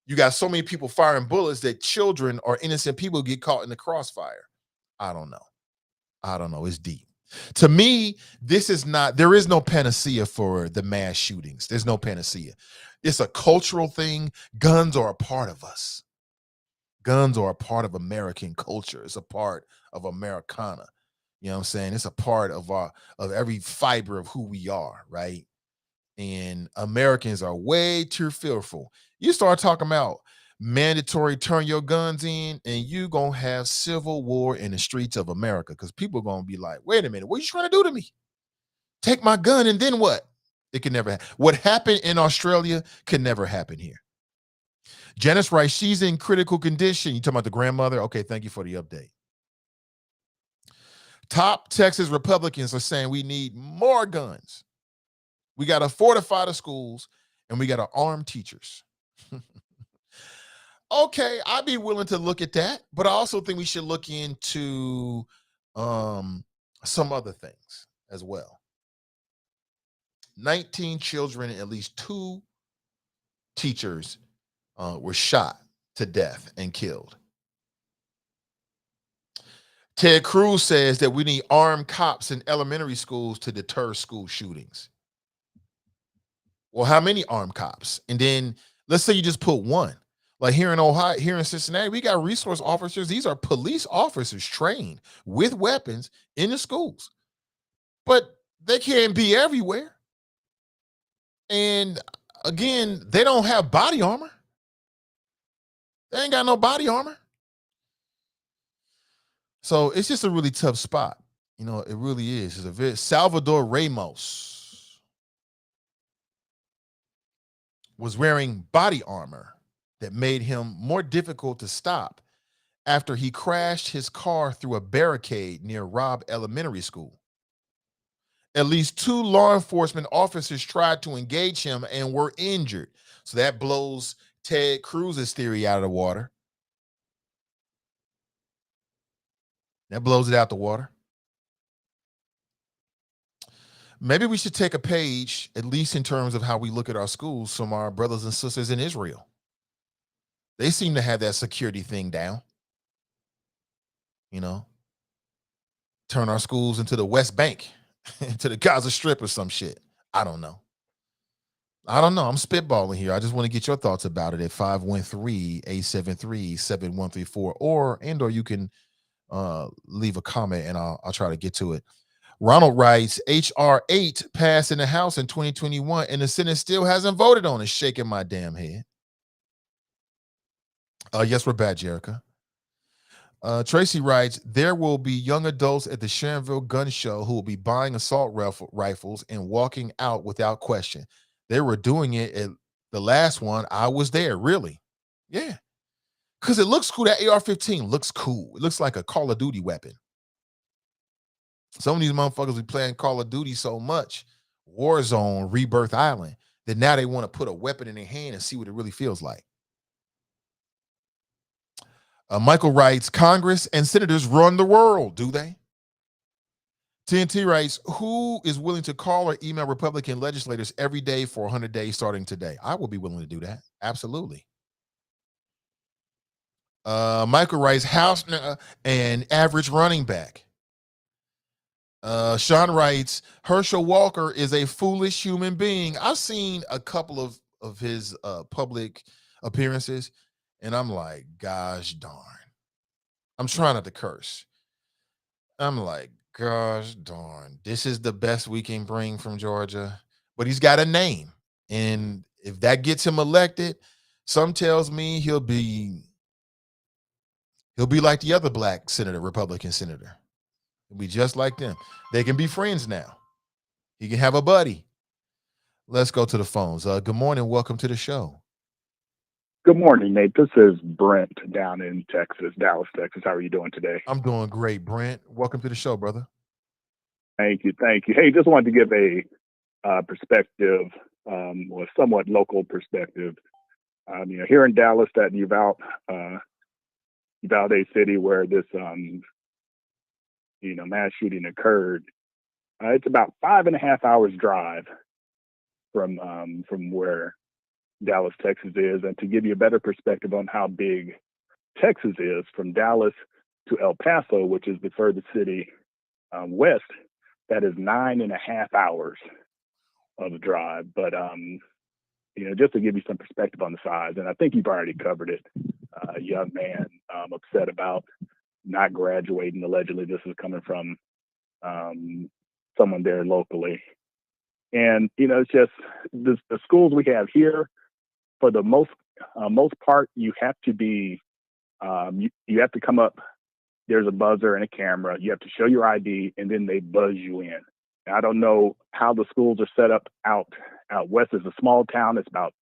you got so many people firing bullets that children or innocent people get caught in the crossfire. I don't know. It's deep. To me, there is no panacea for the mass shootings. There's no panacea. It's a cultural thing. Guns are a part of us. Guns are a part of American culture. It's a part of Americana. You know what I'm saying? It's a part of every fiber of who we are, right? And Americans are way too fearful. You start talking about mandatory turn your guns in, and you gonna have civil war in the streets of America, because people are gonna be like, wait a minute, what are you trying to do to me? Take my gun and then what? It can never happen. What happened in Australia can never happen here. Janice writes, she's in critical condition. You talking about the grandmother? Okay, thank you for the update. Top Texas Republicans are saying we need more guns. We got to fortify the schools and we got to arm teachers. Okay, I'd be willing to look at that, but I also think we should look into some other things as well. 19 children, at least 2 teachers were shot to death and killed. Ted Cruz says that we need armed cops in elementary schools to deter school shootings. Well, how many armed cops? And then let's say you just put one. Like here in Ohio, here in Cincinnati, we got resource officers. These are police officers trained with weapons in the schools, but they can't be everywhere. And again, they don't have body armor. They ain't got no body armor. So it's just a really tough spot. You know, it really is. It's a very Salvador Ramos was wearing body armor that made him more difficult to stop after he crashed his car through a barricade near Robb Elementary School. At least 2 law enforcement officers tried to engage him and were injured. So that blows Ted Cruz's theory out of the water. That blows it out the water. Maybe we should take a page, at least in terms of how we look at our schools, from our brothers and sisters in Israel. They seem to have that security thing down. You know, turn our schools into the West Bank, into the Gaza Strip or some shit. I don't know. I'm spitballing here. I just want to get your thoughts about it at 513-873-7134, or you can leave a comment and I'll try to get to it. Ronald writes, HR 8 passed in the House in 2021 and the Senate still hasn't voted on it. Shaking my damn head. Yes, we're back, Jerica. Tracy writes, there will be young adults at the Sharonville gun show who will be buying assault rifles and walking out without question. They were doing it at the last one. I was there, really. Yeah. Because it looks cool. That AR-15 looks cool. It looks like a Call of Duty weapon. Some of these motherfuckers be playing Call of Duty so much, Warzone, Rebirth Island, that now they want to put a weapon in their hand and see what it really feels like. Michael writes, Congress and senators run the world, do they? TNT writes, who is willing to call or email Republican legislators every day for 100 days starting today? I will be willing to do that. Absolutely. Michael writes, House and average running back. Sean writes, Herschel Walker is a foolish human being. I've seen a couple of his public appearances, and I'm like, gosh darn. I'm trying not to curse. I'm like, gosh darn. This is the best we can bring from Georgia. But he's got a name. And if that gets him elected, some tells me he'll be like the other black senator, Republican senator. He'll be just like them. They can be friends now. He can have a buddy. Let's go to the phones. Good morning. Welcome to the show. Good morning, Nate. This is Brent down in Texas, Dallas, Texas. How are you doing today? I'm doing great, Brent. Welcome to the show, brother. Thank you. Hey, just wanted to give a perspective, or somewhat local perspective. Here in Dallas, that Uvalde city where this mass shooting occurred. It's about 5.5 hours drive from where Dallas, Texas is. And to give you a better perspective on how big Texas is, from Dallas to El Paso, which is the furthest city west, that is 9.5 hours of drive. But just to give you some perspective on the size, and I think you've already covered it. A young man upset about not graduating. Allegedly, this is coming from someone there locally. And it's just the schools we have here, for the most part, you have to be you have to come up. There's a buzzer and a camera. You have to show your ID, and then they buzz you in. Now, I don't know how the schools are set up out west. It's a small town. It's about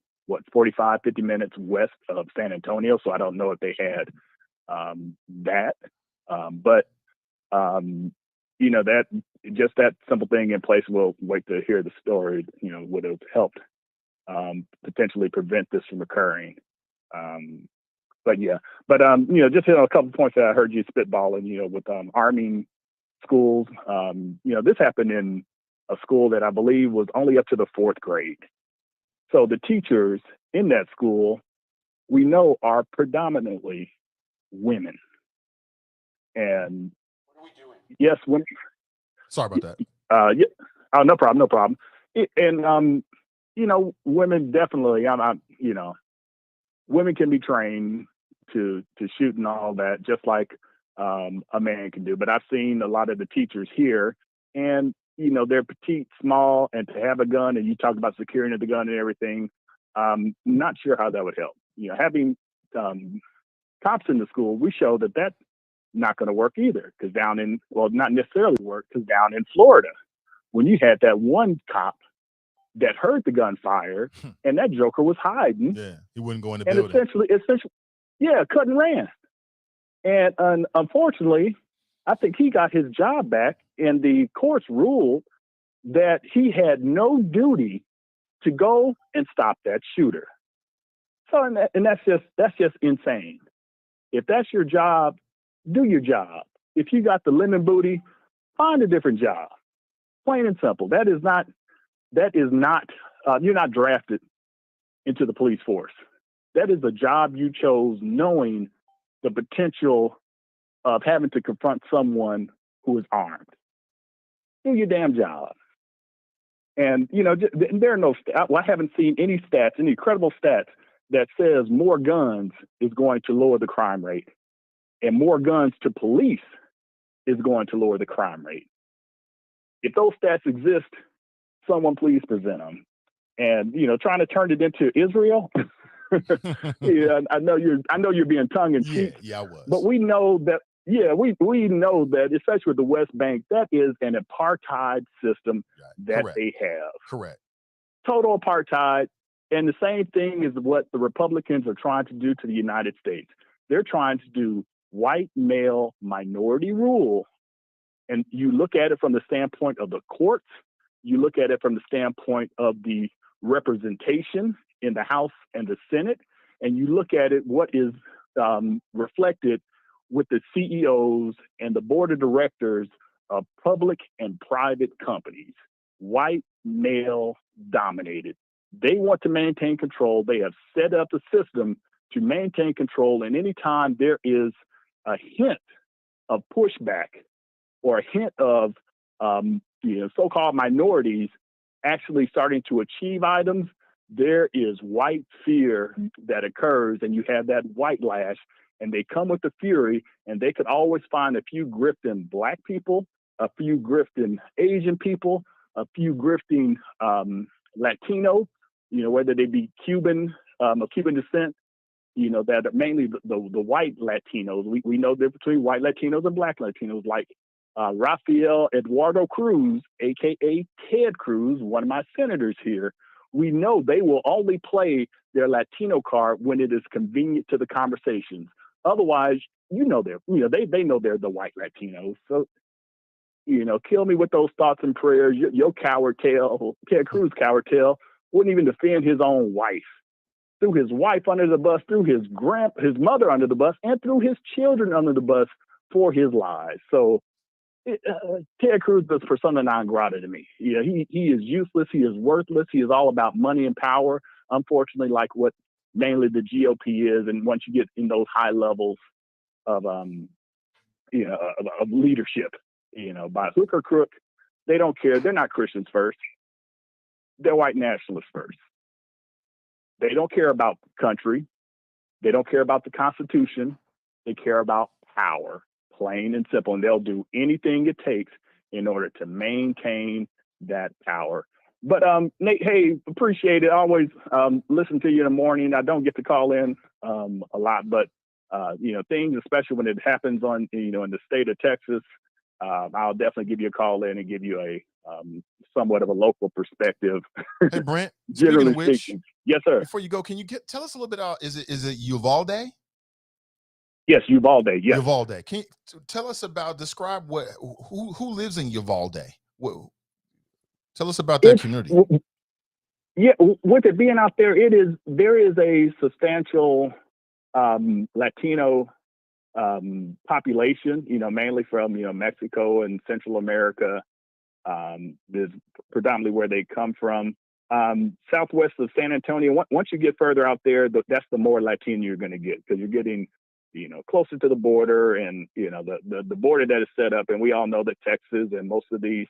45, 50 minutes west of San Antonio. So I don't know if they had that. But that just that simple thing in place. We'll wait to hear the story. Would have helped potentially prevent this from occurring. Just hit on a couple points that I heard you spitballing. With arming schools. This happened in a school that I believe was only up to the 4th grade. So the teachers in that school, we know, are predominantly women. And what are we doing? Yes, women. Sorry about that. Yeah. Oh, no problem. Women definitely. Women can be trained to shoot and all that, just like a man can do. But I've seen a lot of the teachers here, and they're petite, small, and to have a gun, and you talk about securing the gun and everything. Not sure how that would help. Having cops in the school, we show that that's not going to work either. Because not necessarily work, because down in Florida, when you had that one cop that heard the gunfire, and that joker was hiding. Yeah, he wouldn't go in the building. building. Essentially, cut and ran. And unfortunately, I think he got his job back, and the courts ruled that he had no duty to go and stop that shooter. So, and that's just insane. If that's your job, do your job. If you got the lemon booty, find a different job. Plain and simple. That is not. You're not drafted into the police force. That is a job you chose, knowing the potential of having to confront someone who is armed. Do your damn job. And, there are no, I haven't seen any credible stats that says more guns is going to lower the crime rate. and more guns to police is going to lower the crime rate. If those stats exist, someone please present them. And trying to turn it into Israel. Yeah, I know you're being tongue in cheek. Yeah, I was. But we know that. Yeah, we know that, especially with the West Bank, that is an apartheid system that Correct. they have. Correct. Total apartheid. And the same thing is what the Republicans are trying to do to the United States. They're trying to do white male minority rule. And you look at it from the standpoint of the courts. You look at it from the standpoint of the representation in the House and the Senate, and you look at it what is reflected with the CEOs and the board of directors of public and private companies, white male dominated. They want to maintain control. They have set up a system to maintain control, and anytime there is a hint of pushback or a hint of so-called minorities actually starting to achieve items, there is white fear that occurs, and you have that white lash, and they come with the fury, and they could always find a few grifting Black people, a few grifting Asian people, a few grifting Latino, whether they be Cuban or Cuban descent, that are mainly the white Latinos. We know they're between white Latinos and Black Latinos, like Rafael Eduardo Cruz, aka Ted Cruz, one of my senators here. We know they will only play their Latino card when it is convenient to the conversations. Otherwise, they know they're the white Latinos. So, kill me with those thoughts and prayers. Your coward tail, Ted Cruz coward tail, wouldn't even defend his own wife. Threw his wife under the bus, threw his mother under the bus, and threw his children under the bus for his lies. So Ted Cruz is persona non grata to me. He is useless. He is worthless. He is all about money and power. Unfortunately, like what mainly the GOP is, and once you get in those high levels of of leadership, by hook or crook, they don't care. They're not Christians first. They're white nationalists first. They don't care about country. They don't care about the Constitution. They care about power. Plain and simple, and they'll do anything it takes in order to maintain that power. But Nate, hey, appreciate it. I always listen to you in the morning. I don't get to call in a lot, but things, especially when it happens in the state of Texas, I'll definitely give you a call in and give you a somewhat of a local perspective. Hey Brent, generally speaking of which, speaking. Yes, sir. Before you go, can you tell us a little bit about is it Uvalde? Yes, Uvalde. Yes. Uvalde. Can you tell us describe who lives in Uvalde? Tell us about that community. Yeah, with it being out there, there is a substantial Latino population. Mainly from Mexico and Central America. Is predominantly where they come from. Southwest of San Antonio. Once you get further out there, that's the more Latino you're going to get, because you're getting closer to the border, and the border that is set up, and we all know that Texas and most of these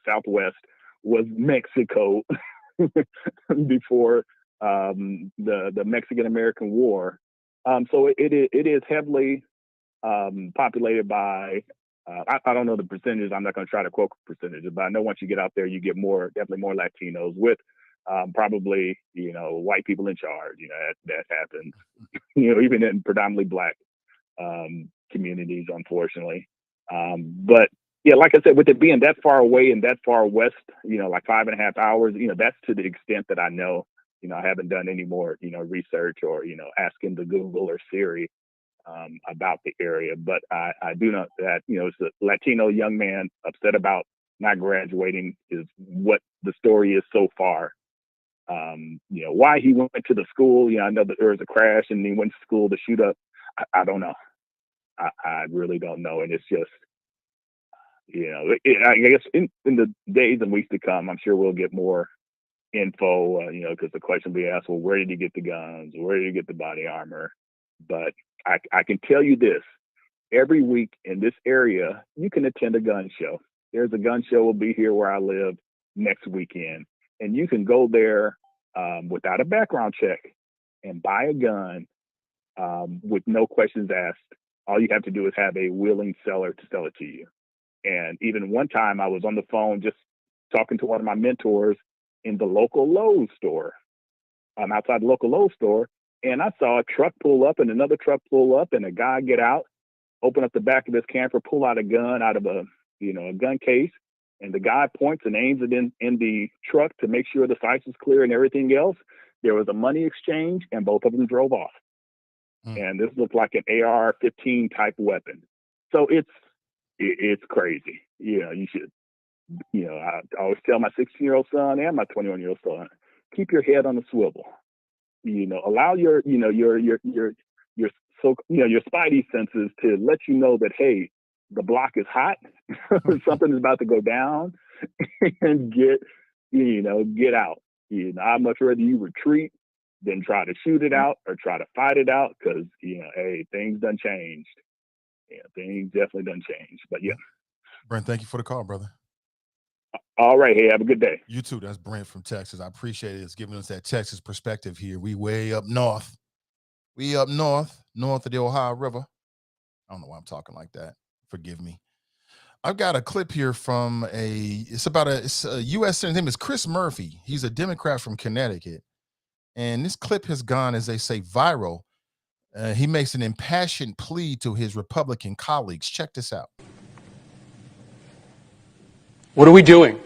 Southwest was Mexico before the Mexican-American War. So it is heavily populated by. I don't know the percentages. I'm not going to try to quote percentages, but I know once you get out there, you get definitely more Latinos with probably white people in charge. That happens. Even in predominantly Black communities, unfortunately. But yeah, like I said, with it being that far away and that far west, like 5.5 hours, that's to the extent that I know. I haven't done any more, research or, asking the Google or Siri about the area. But I do know that, it's a Latino young man upset about not graduating is what the story is so far. Why he went to the school, I know that there was a crash and he went to school to shoot up. I don't know. I really don't know. And it's just, I guess in the days and weeks to come, I'm sure we'll get more info, because the question will be asked, well, where did he get the guns? Where did he get the body armor? But I can tell you this, every week in this area, you can attend a gun show. There's a gun show will be here where I live next weekend. And you can go there without a background check and buy a gun with no questions asked All you have to do is have a willing seller to sell it to you. And even one time I was on the phone just talking to one of my mentors in the local Lowe's store. I'm outside the local Lowe's store, and I saw a truck pull up and another truck pull up, and a guy get out, open up the back of his camper, pull out a gun out of a gun case, and the guy points and aims it in the truck to make sure the sights is clear and everything else. There was a money exchange, and both of them drove off. And this looked like an AR-15 type weapon. So it's crazy. You should, I always tell my 16-year-old son and my 21-year-old son, keep your head on the swivel. Allow your spidey senses to let you know that, hey, the block is hot, something is about to go down, and get out. I'd much rather you retreat than try to shoot it out or try to fight it out, because hey, things done changed. Yeah, things definitely done changed. But yeah, Brent, thank you for the call, brother. All right, hey, have a good day. You too. That's Brent from Texas. I appreciate it. It's giving us that Texas perspective here. We way up north. We up north of the Ohio River. I don't know why I'm talking like that. Forgive me. I've got a clip here from it's a U.S. senator. His name is Chris Murphy. He's a Democrat from Connecticut. And this clip has gone, as they say, viral. He makes an impassioned plea to his Republican colleagues. Check this out. What are we doing?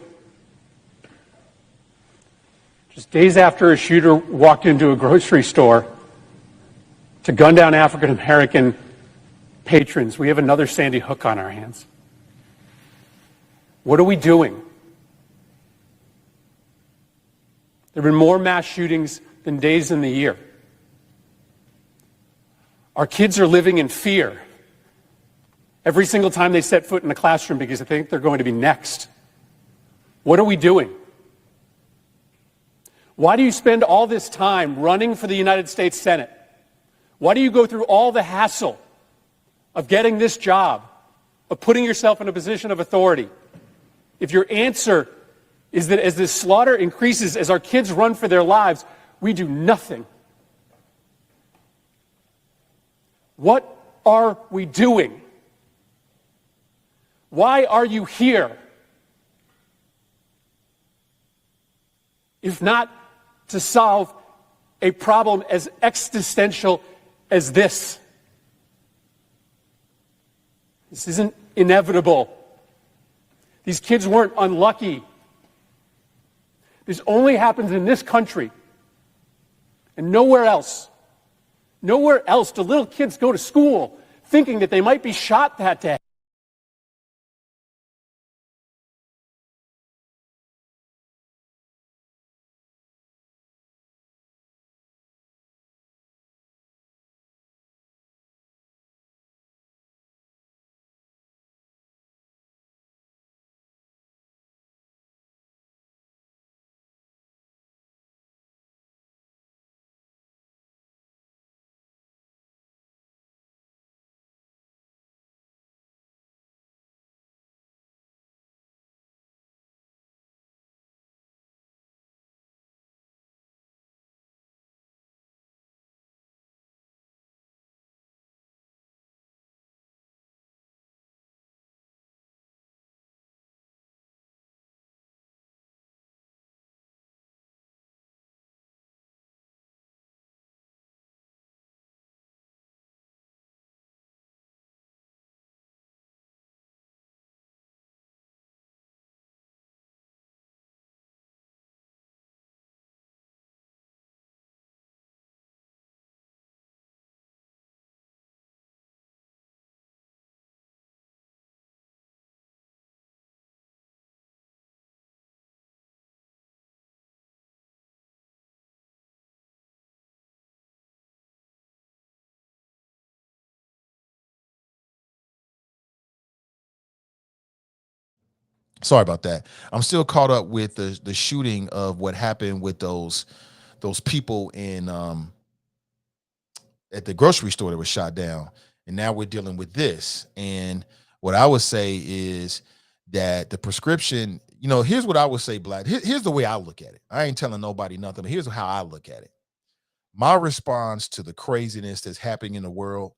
Just days after a shooter walked into a grocery store to gun down African American patrons, we have another Sandy Hook on our hands. What are we doing? There have been more mass shootings than days in the year. Our kids are living in fear every single time they set foot in the classroom because they think they're going to be next. What are we doing? Why do you spend all this time running for the United States Senate? Why do you go through all the hassle of getting this job, of putting yourself in a position of authority, if your answer is that as this slaughter increases, as our kids run for their lives, we do nothing? What are we doing? Why are you here? If not to solve a problem as existential as this. This isn't inevitable. These kids weren't unlucky. This only happens in this country and nowhere else. Nowhere else do little kids go to school thinking that they might be shot that day. Sorry about that. I'm still caught up with the shooting of what happened with those people in at the grocery store that was shot down. And now we're dealing with this. And what I would say is that the prescription, here's what I would say, Black. Here's the way I look at it. I ain't telling nobody nothing, but here's how I look at it. My response to the craziness that's happening in the world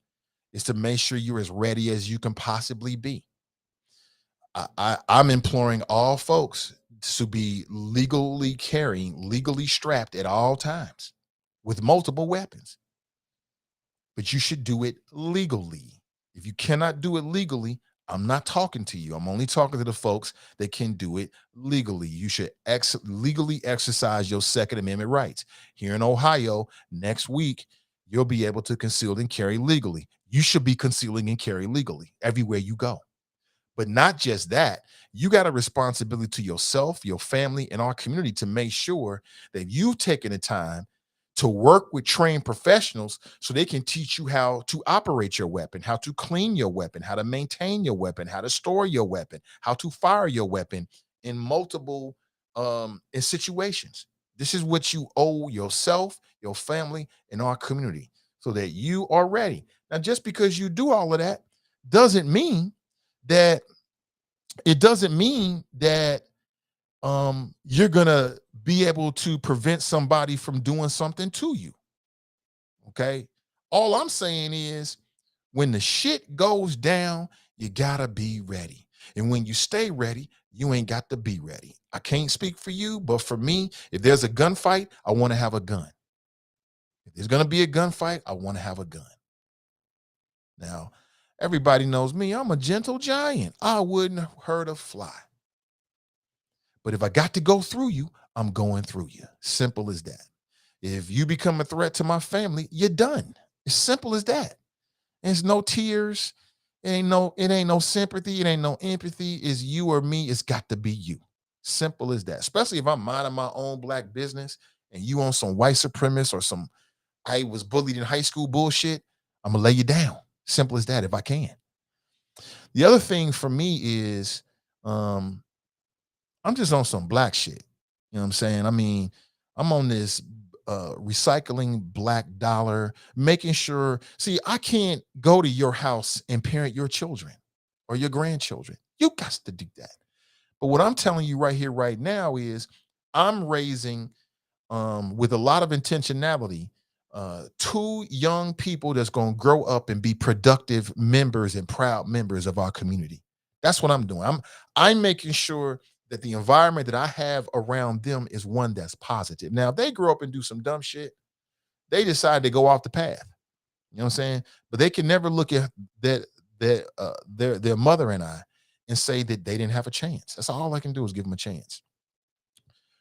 is to make sure you're as ready as you can possibly be. I'm imploring all folks to be legally carrying, legally strapped at all times with multiple weapons. But you should do it legally. If you cannot do it legally, I'm not talking to you. I'm only talking to the folks that can do it legally. You should legally exercise your Second Amendment rights. Here in Ohio, next week, you'll be able to conceal and carry legally. You should be concealing and carry legally everywhere you go. But not just that, you got a responsibility to yourself, your family, and our community to make sure that you've taken the time to work with trained professionals so they can teach you how to operate your weapon, how to clean your weapon, how to maintain your weapon, how to store your weapon, how to fire your weapon in multiple in situations. This is what you owe yourself, your family, and our community so that you are ready. Now, just because you do all of that doesn't mean that you're gonna be able to prevent somebody from doing something to you. Okay. All I'm saying is when the shit goes down, you gotta be ready. And when you stay ready, you ain't got to be ready. I can't speak for you, but for me, if there's a gunfight, I want to have a gun. If there's gonna be a gunfight, I want to have a gun. Now, everybody knows me. I'm a gentle giant. I wouldn't hurt a fly. But if I got to go through you, I'm going through you. Simple as that. If you become a threat to my family, you're done. It's simple as that. There's no tears. It ain't no sympathy. It ain't no empathy. It's you or me. It's got to be you. Simple as that. Especially if I'm minding my own black business and you on some white supremacist or some I was bullied in high school bullshit, I'm gonna lay you down. Simple as that, if I can. The other thing for me is I'm just on some black shit. You know what I'm saying? I mean, I'm on this recycling black dollar, making sure. See, I can't go to your house and parent your children or your grandchildren. You got to do that. But what I'm telling you right here, right now is I'm raising with a lot of intentionality two young people that's going to grow up and be productive members and proud members of our community. That's what I'm doing. I'm making sure that the environment that I have around them is one that's positive. Now, if they grow up and do some dumb shit, they decide to go off the path. You know what I'm saying? But they can never look at their mother and I and say that they didn't have a chance. That's all I can do is give them a chance.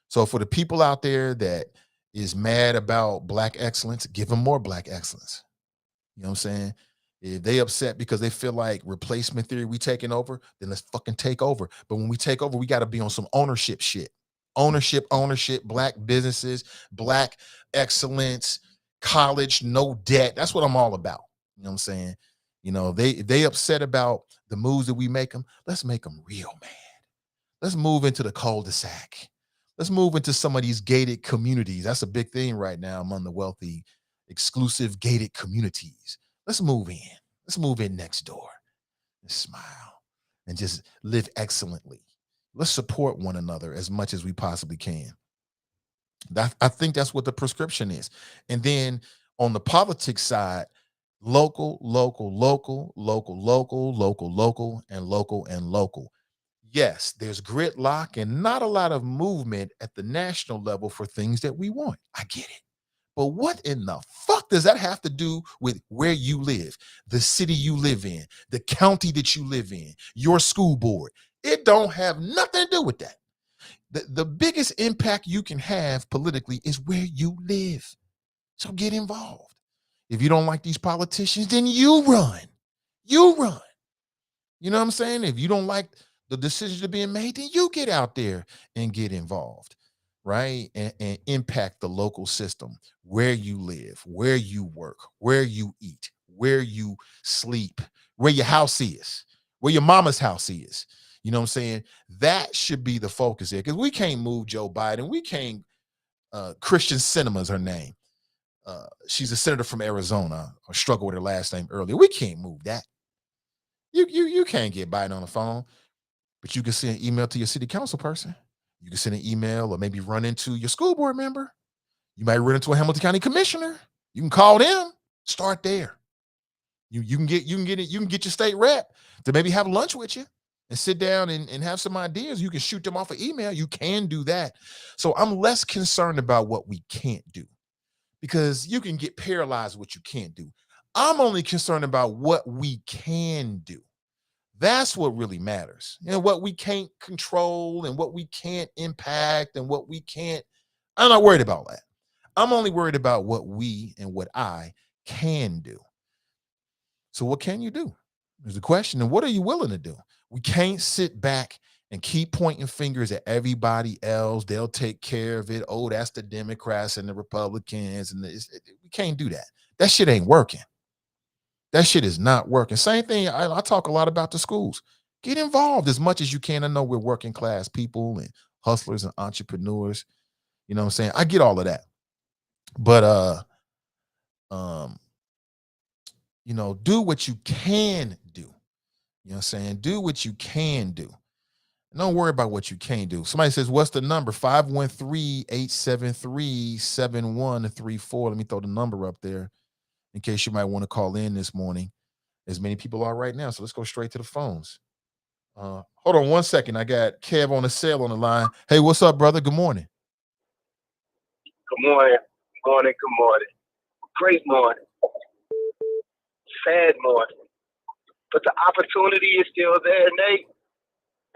So for the people out there that is mad about black excellence, give them more black excellence. You know what I'm saying? If they upset because they feel like replacement theory we taking over, then let's fucking take over. But when we take over, we got to be on some ownership shit. Ownership, black businesses, black excellence, college, no debt. That's what I'm all about. You know what I'm saying? You know, they upset about the moves that we make them. Let's make them real mad. Let's move into the cul-de-sac. Let's move into some of these gated communities. That's a big thing right now among the wealthy, exclusive gated communities. Let's move in. Let's move in next door and smile and just live excellently. Let's support one another as much as we possibly can. I think that's what the prescription is. And then on the politics side, local, and local. Yes, there's gridlock and not a lot of movement at the national level for things that we want. I get it. But what in the fuck does that have to do with where you live, the city you live in, the county that you live in, your school board? It don't have nothing to do with that. The biggest impact you can have politically is where you live. So get involved. If you don't like these politicians, then you run. You run. You know what I'm saying? If you don't like the decisions that are being made, then you get out there and get involved, right? And impact the local system, where you live, where you work, where you eat, where you sleep, where your house is, where your mama's house is. You know what I'm saying? That should be the focus here, because we can't move Joe Biden. We can't, Christian Sinema is her name. She's a senator from Arizona. I struggled with her last name earlier. We can't move that. You can't get Biden on the phone. But you can send an email to your city council person. You can send an email or maybe run into your school board member. You might run into a Hamilton County commissioner. You can call them. Start there. You can get your state rep to maybe have lunch with you and sit down and have some ideas. You can shoot them off an email. You can do that. So I'm less concerned about what we can't do, because you can get paralyzed with what you can't do. I'm only concerned about what we can do. That's what really matters. What we can't control and what we can't impact and what we can't. I'm not worried about that. I'm only worried about what we and what I can do. So what can you do? There's the question. And what are you willing to do? We can't sit back and keep pointing fingers at everybody else. They'll take care of it. Oh, that's the Democrats and the Republicans. And we can't do that. That shit ain't working. That shit is not working. Same thing. I talk a lot about the schools. Get involved as much as you can. I know we're working class people and hustlers and entrepreneurs. You know what I'm saying? I get all of that. But do what you can do. You know what I'm saying? Do what you can do. Don't worry about what you can't do. Somebody says, what's the number? 513-873-7134. Let me throw the number up there in case you might want to call in this morning. As many people are right now. So let's go straight to the phones. Hold on one second. I got Kev on the cell on the line. Hey, what's up, brother? Good morning. Good morning. Good morning. Good morning. Great morning. Sad morning. But the opportunity is still there, Nate.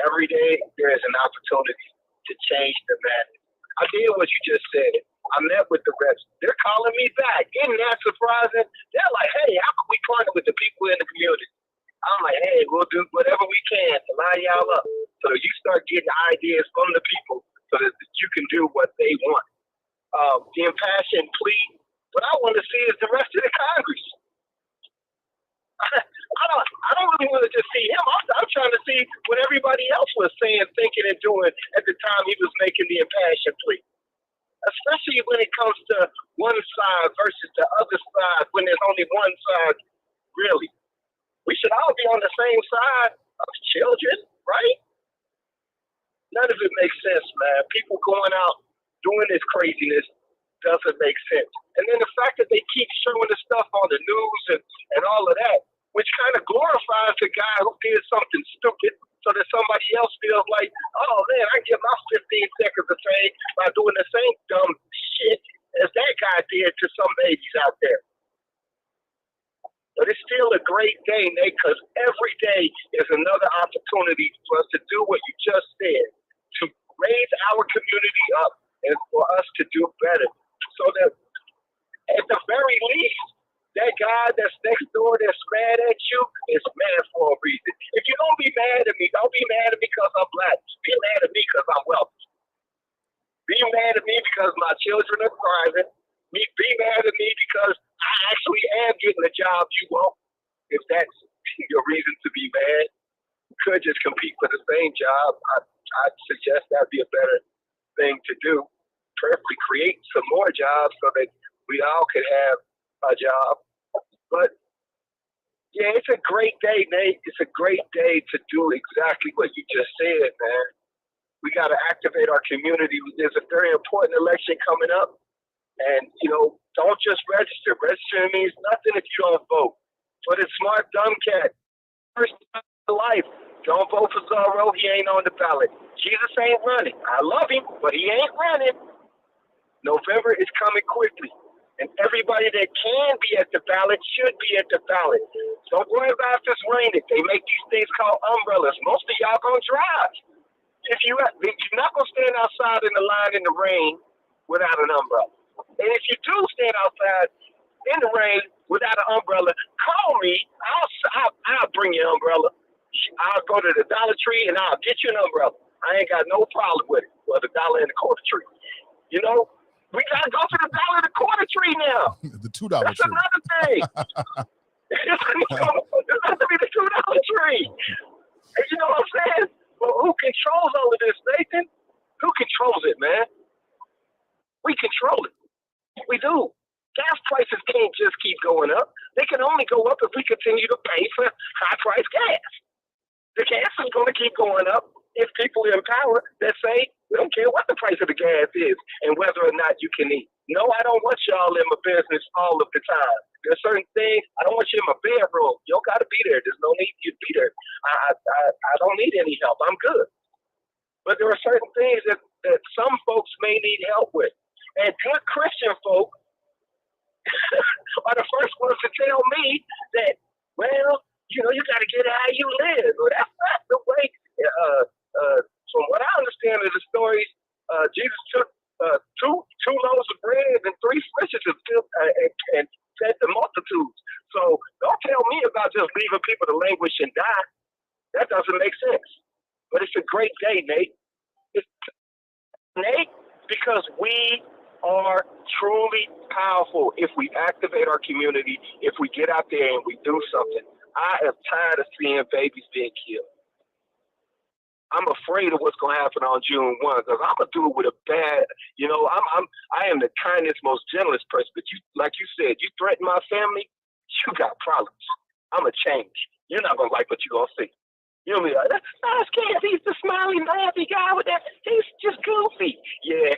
Every day there is an opportunity to change the matter. I did what you just said. I met with the reps. They're calling me back. Isn't that surprising? They're like, hey, how can we partner with the people in the community? I'm like, hey, we'll do whatever we can to line y'all up so that you start getting ideas from the people so that you can do what they want. The impassioned plea. What I want to see is the rest of the Congress. I don't really want to just see him. I'm trying to see what everybody else was saying, thinking, and doing at the time he was making the impassioned plea. Especially when it comes to one side versus the other side, when there's only one side, really. We should all be on the same side of children, right? None of it makes sense, man. People going out doing this craziness doesn't make sense. And then the fact that they keep showing the stuff on the news and all of that, which kind of glorifies the guy who did something stupid so that somebody else feels like, oh, man, I get my 15 seconds of fame by doing the same dumb shit as that guy did to some babies out there. But it's still a great day, Nate, because every day is another opportunity for us to do what you just said, to raise our community up and for us to do better. So that at the very least, that guy that's next door that's mad at you is mad for a reason. If you don't be mad at me, don't be mad at me because I'm black. Be mad at me because I'm wealthy. Be mad at me because my children are thriving. Be mad at me because I actually am getting the job you want. If that's your reason to be mad, you could just compete for the same job. I'd suggest that'd be a better thing to do. Preferably create some more jobs so that we all could have a job. But yeah, it's a great day, Nate. It's a great day to do exactly what you just said, man. We got to activate our community. There's a very important election coming up. And, don't just register. Registering means nothing if you don't vote. For the smart, dumb cat, first time in life, don't vote for Zorro. He ain't on the ballot. Jesus ain't running. I love him, but he ain't running. November is coming quickly. And everybody that can be at the ballot should be at the ballot. Don't worry about if it's raining. They make these things called umbrellas. Most of y'all going to drive. You're not going to stand outside in the line in the rain without an umbrella. And if you do stand outside in the rain without an umbrella, call me. I'll bring you an umbrella. I'll go to the Dollar Tree and I'll get you an umbrella. I ain't got no problem with it. Well, the $1.25 tree. We got to go to the $1.25 tree now. The $2 That's tree. another thing. It's got to be the $2 tree. And you know what I'm saying? Well, who controls all of this, Nathan? Who controls it, man? We control it. We do. Gas prices can't just keep going up. They can only go up if we continue to pay for high-priced gas. The gas is going to keep going up if people in power that say, we don't care what the price of the gas is and whether or not you can eat. No, I don't want y'all in my business all of the time. There's certain things I don't want you in my bedroom. You don't got to be there. There's no need for you to be there. I don't need any help. I'm good. But there are certain things that some folks may need help with. And good Christian folk are the first ones to tell me that, well, you know, you got to get how you live. Well, that's not the way. From what I understand of the stories, Jesus took two loaves of bread and 3 fishes and fed the multitudes. So don't tell me about just leaving people to languish and die. That doesn't make sense. But it's a great day, Nate. Nate, because we are truly powerful if we activate our community, if we get out there and we do something. I am tired of seeing babies being killed. I'm afraid of what's going to happen on June 1 because I'm a dude with a bad, you know, I am the kindest, most gentlest person. But you, like you said, you threaten my family, you got problems. I'm a change. You're not going to like what you're going to see. You'll be like, that's Kev. He's the smiling, happy guy with that. He's just goofy. Yeah,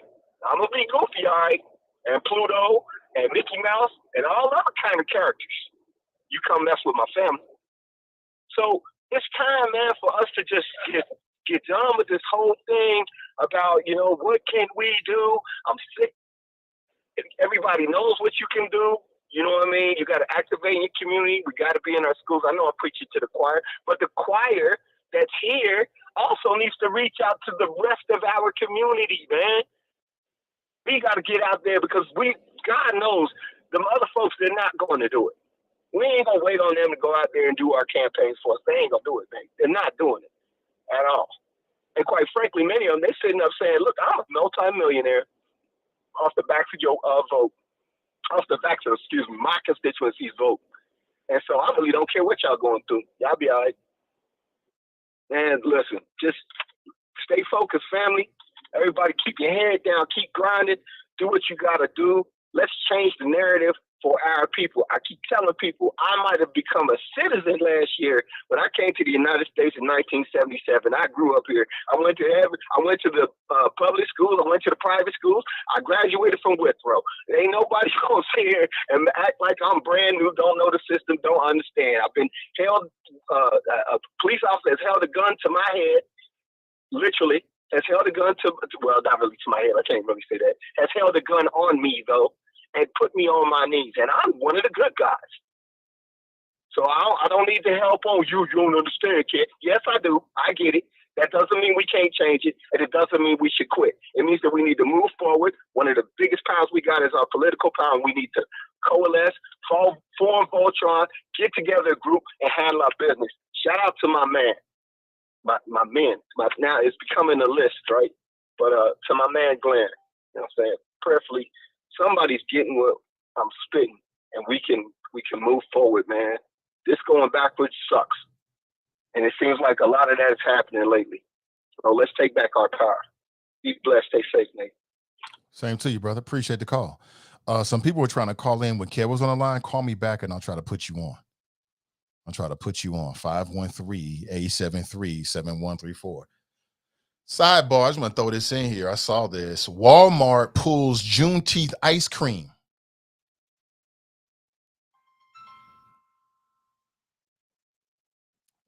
I'm going to be goofy, all right. And Pluto and Mickey Mouse and all other kind of characters. You come mess with my family. So it's time, man, for us to just get done with this whole thing about, you know, what can we do? I'm sick. Everybody knows what you can do. You know what I mean? You got to activate your community. We got to be in our schools. I know I'm preaching to the choir, but the choir that's here also needs to reach out to the rest of our community, man. We got to get out there because God knows, the other folks, they're not going to do it. We ain't going to wait on them to go out there and do our campaigns for us. They ain't going to do it, man. They're not doing it at all. And quite frankly, many of them, they're sitting up saying, look, I'm a multi-millionaire off the backs of your vote. Off the backs of, my constituency's vote. And so I really don't care what y'all going through. Y'all be all right. And listen, just stay focused, family. Everybody keep your head down, keep grinding, do what you got to do. Let's change the narrative for our people. I keep telling people I might have become a citizen last year when I came to the United States in 1977. I grew up here. I went to the public schools. I went to the private schools. I graduated from Withrow. Ain't nobody gonna sit here and act like I'm brand new, don't know the system, don't understand. I've been held. A police officer has held a gun to my head, literally. Has held a gun to, well, not really to my head. I can't really say that. Has held a gun on me though, and put me on my knees. And I'm one of the good guys. So I don't need the help on you. You don't understand, kid. Yes, I do. I get it. That doesn't mean we can't change it. And it doesn't mean we should quit. It means that we need to move forward. One of the biggest powers we got is our political power. And we need to coalesce, form Voltron, get together a group, and handle our business. Shout out to my man. My men. Now it's becoming a list, right? But to my man, Glenn, you know what I'm saying? Prayerfully, somebody's getting what I'm spitting, and we can move forward, man. This going backwards sucks, and it seems like a lot of that is happening lately. So let's take back our power. Be blessed. Stay safe, Nate. Same to you, brother. Appreciate the call. Some people were trying to call in when Kev was on the line. Call me back, and I'll try to put you on. 513-873-7134. Sidebar, I just want to throw this in here. I saw this. Walmart pulls Juneteenth ice cream.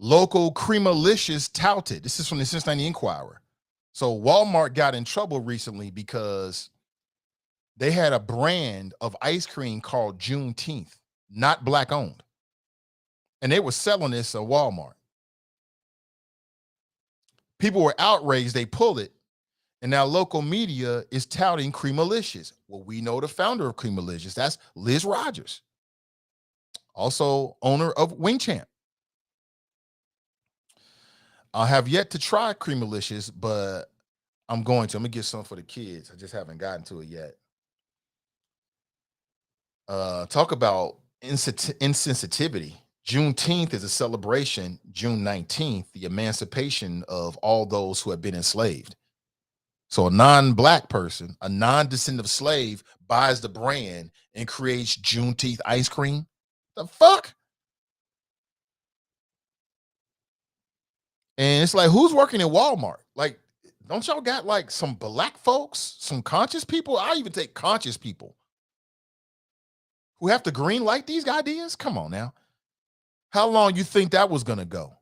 Local Creamalicious touted. This is from the Cincinnati Inquirer. So Walmart got in trouble recently because they had a brand of ice cream called Juneteenth, not black owned. And they were selling this at Walmart. People were outraged. They pulled it. And now local media is touting Creamalicious. Well, we know the founder of Creamalicious. That's Liz Rogers. Also owner of Wing Champ. I have yet to try Creamalicious, but I'm going to. I'm going to get some for the kids. I just haven't gotten to it yet. Talk about insensitivity. Juneteenth is a celebration, June 19th, the emancipation of all those who have been enslaved. So a non-black person, a non-descendant of slave, buys the brand and creates Juneteenth ice cream. The fuck? And it's like, who's working at Walmart? Like, Don't y'all got like some black folks, some conscious people? I even take conscious people who have to green light these ideas. Come on now. How long you think that was gonna go?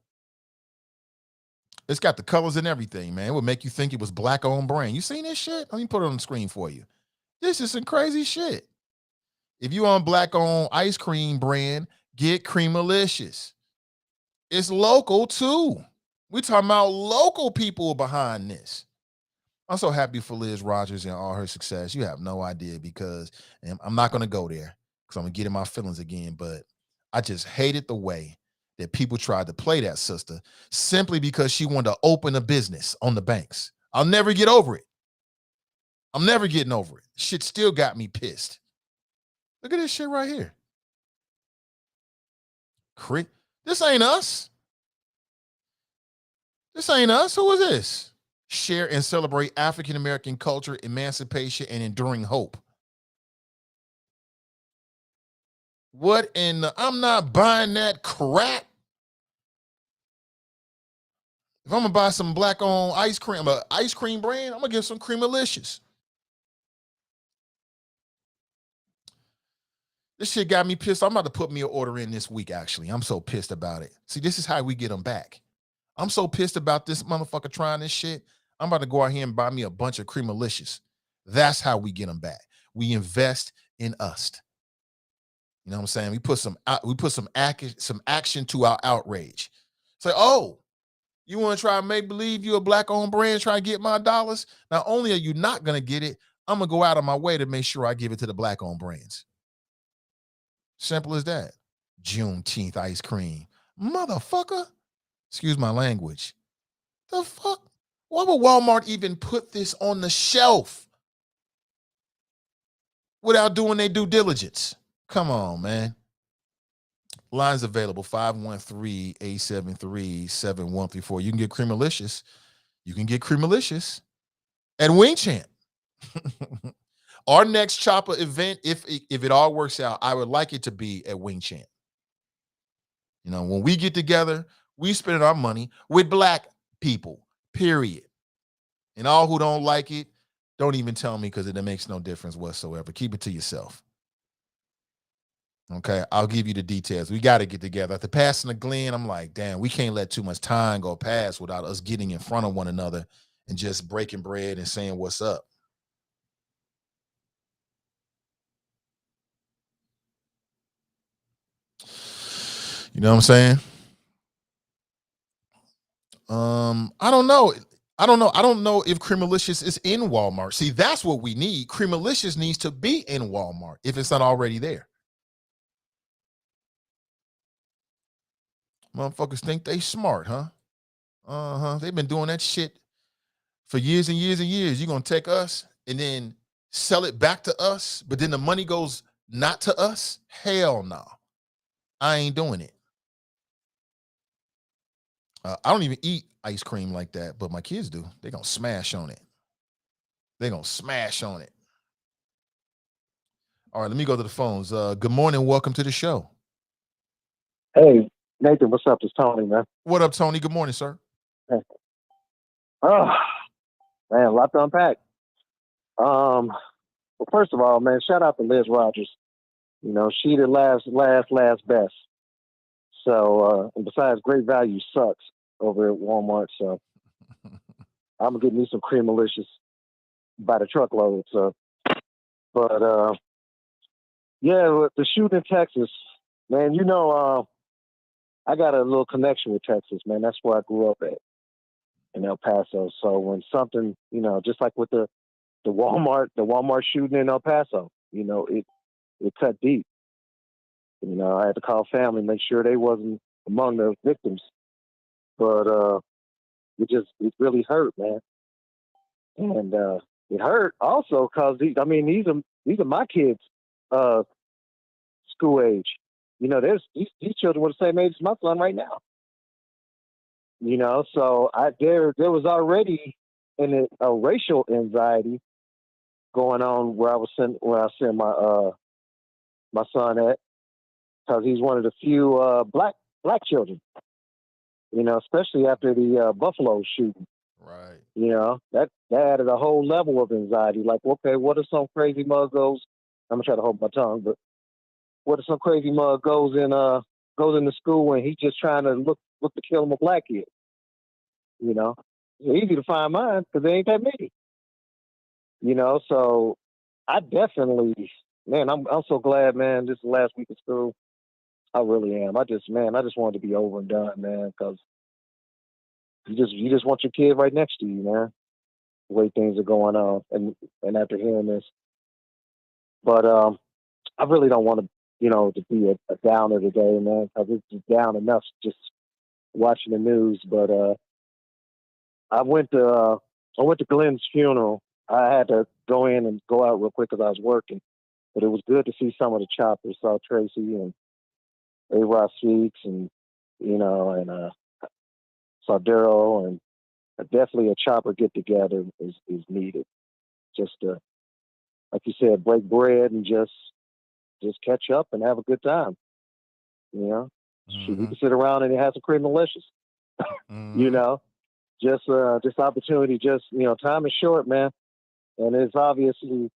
It's got the colors and everything, man. It would make you think it was black-owned brand. You seen this shit? Let me put it on the screen for you. This is some crazy shit. If you on black-owned ice cream brand, get Creamalicious. It's local too. We talking about local people behind this. I'm so happy for Liz Rogers and all her success. You have no idea, because I'm not going to go there because I'm going to get in my feelings again. But I just hated the way that people tried to play that sister simply because she wanted to open a business on the banks. I'll never get over it. I'm never getting over it. Shit still got me pissed. Look at this shit right here. This ain't us. This ain't us. Who is this? Share and celebrate African-American culture, emancipation, and enduring hope. What in the, I'm not buying that crap. If I'm gonna buy some black-owned ice cream, an ice cream brand, I'm gonna get some Creamalicious. This shit got me pissed. I'm about to put me an order in this week, actually. I'm so pissed about it. See, this is how we get them back. I'm so pissed about this motherfucker trying this shit. I'm about to go out here and buy me a bunch of Creamalicious. That's how we get them back. We invest in us. You know what I'm saying? We put some action to our outrage. Say, oh, you want to try and make believe you a black-owned brand, try to get my dollars? Not only are you not going to get it, I'm going to go out of my way to make sure I give it to the black-owned brands. Simple as that. Juneteenth ice cream. Motherfucker. Excuse my language. The fuck? Why would Walmart even put this on the shelf without doing their due diligence? Come on, man. Lines available, 513-873-7134. You can get Creamalicious. You can get Creamalicious at Wing Champ. Our next Chopper event, if it all works out, I would like it to be at Wing Champ. You know, when we get together, we spend our money with black people, period. And all who don't like it, don't even tell me, because it makes no difference whatsoever. Keep it to yourself. Okay, I'll give you the details. We got to get together. After passing the Glen, I'm like, damn, we can't let too much time go past without us getting in front of one another and just breaking bread and saying what's up. You know what I'm saying? I don't know. I don't know if Creamalicious is in Walmart. See, that's what we need. Creamalicious needs to be in Walmart if it's not already there. Motherfuckers think they smart, huh? They've been doing that shit for years and years and years. You're going to take us and then sell it back to us, but then the money goes not to us? Hell no. I ain't doing it. I don't even eat ice cream like that, but my kids do. They're going to smash on it. They're going to smash on it. All right, let me go to the phones. Good morning. Welcome to the show. Hey, Nathan, what's up? It's Tony, man. What up, Tony? Good morning, sir. Hey. Oh, man, a lot to unpack. Well, first of all, man, shout out to Liz Rogers. You know, she the last best. So, and besides, great value sucks over at Walmart. So, I'm gonna get me some Creamalicious by the truckload. So, but yeah, the shooting in Texas, man. You know, I got a little connection with Texas, man. That's where I grew up at, in El Paso. So when something, you know, just like with the Walmart shooting in El Paso, you know, it cut deep. You know, I had to call family, make sure they wasn't among the victims. But it really hurt, man. And it hurt also because these are my kids, school age. You know, these children were the same age as my son right now. You know, so there was already a racial anxiety going on where I sent my son at, because he's one of the few black children. You know, especially after the Buffalo shooting. Right. You know, that added a whole level of anxiety. Like, okay, what if some crazy mug goes? I'm gonna try to hold my tongue, but what if some crazy mug goes into school and he's just trying to look to kill him a black kid? You know, it's easy to find mine because there ain't that many. You know, so I definitely, man, I'm so glad, man. This is the last week of school. I really am. I just wanted to be over and done, man, because you just want your kid right next to you, man. The way things are going on, and after hearing this, but I really don't want to, to be a downer today, man, because it's just down enough just watching the news. But I went to Glenn's funeral. I had to go in and go out real quick because I was working, but it was good to see some of the choppers. Saw Tracy and A-Rod Speaks, and and saw Daryl, and definitely a chopper get together is needed. Just like you said, break bread and just catch up and have a good time. You know, we can sit around and have some cream delicious. You know, just opportunity. Just time is short, man, and it's obviously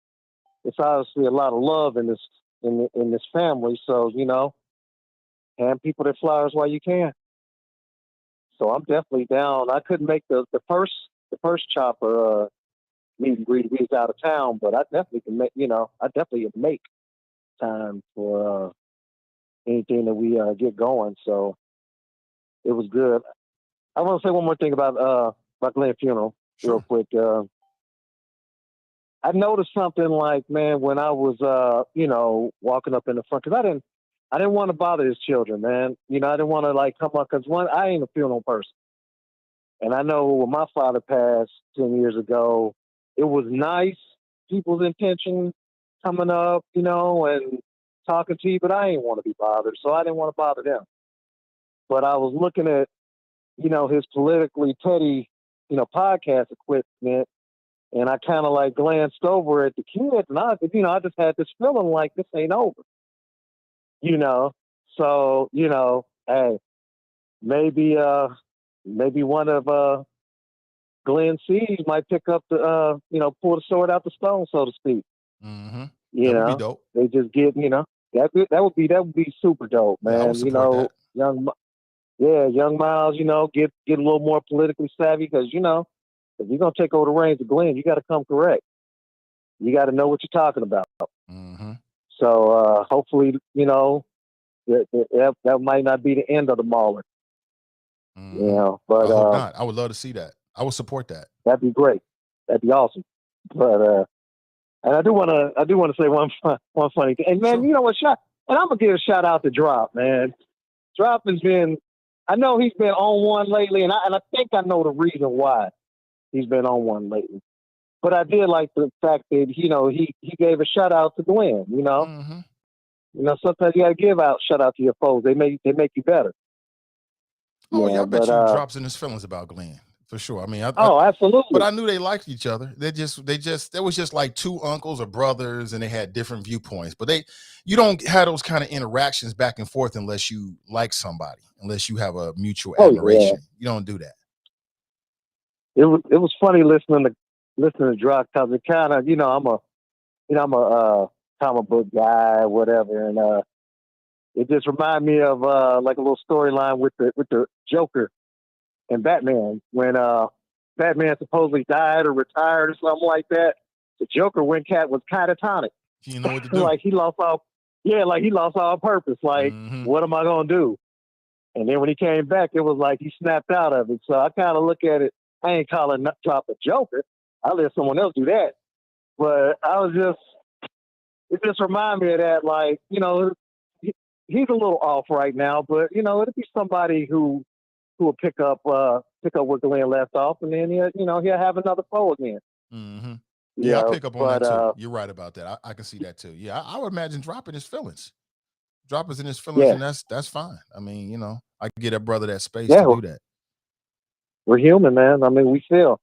a lot of love in this family. So hand people their flowers while you can. So I'm definitely down. I couldn't make the first chopper meet and greet. We was out of town, but I definitely can make. I definitely make time for anything that we get going. So it was good. I want to say one more thing about Glenn's funeral, real quick. I noticed something like, man, when I was walking up in the front, because I didn't want to bother his children, man. I didn't want to come up because I ain't a funeral person, and I know when my father passed 10 years ago, it was nice people's intention coming up, and talking to you, but I didn't want to be bothered, so I didn't want to bother them. But I was looking at, his politically petty, podcast equipment, and I kind of glanced over at the kids, and I just had this feeling like this ain't over, So, hey, maybe one of Glenn C's might pick up the, pull the sword out the stone, so to speak. Mm-hmm. That would be dope. They just get, that would be super dope, man. Yeah, I would support that. Young Miles, get a little more politically savvy because, if you're going to take over the reins of Glenn, you got to come correct. You got to know what you're talking about. Mm-hmm. So hopefully, that might not be the end of the mauler. Mm-hmm. But I hope not. I would love to see that. I would support that. That'd be great. That'd be awesome. But and I do want to say one funny thing. And man, Sure. you know what? And I'm gonna give a shout out to Drop, man. Drop has been. I know he's been on one lately, and I think I know the reason why he's been on one lately. But I did like the fact that he gave a shout out to Glenn. Mm-hmm. Sometimes you gotta give out shout out to your foes. They make you better. Oh yeah, I bet you Drops in his feelings about Glenn for sure. I mean, absolutely. But I knew they liked each other. There was just like two uncles or brothers, and they had different viewpoints. But you don't have those kind of interactions back and forth unless you like somebody, unless you have a mutual admiration. Yeah. You don't do that. It was funny listening to Drop because it kind of I'm a comic book guy or whatever, and it just reminded me of like a little storyline with the Joker and Batman when Batman supposedly died or retired or something like that. The Joker was catatonic. You know what to do. He lost all purpose. Mm-hmm. What am I gonna do? And then when he came back, it was like he snapped out of it. So I kind of look at it. I ain't calling Drop a Joker. I let someone else do that. But it just reminded me of that. He's a little off right now, but it'll be somebody who will pick up where Glenn left off, and then he'll have another foe again. Mm-hmm. Yeah, I pick up on that too. You're right about that. I can see that too. Yeah, I would imagine dropping his feelings. Drop is in his feelings, and that's fine. I mean, I can get a brother that space to do that. We're human, man. I mean, we feel,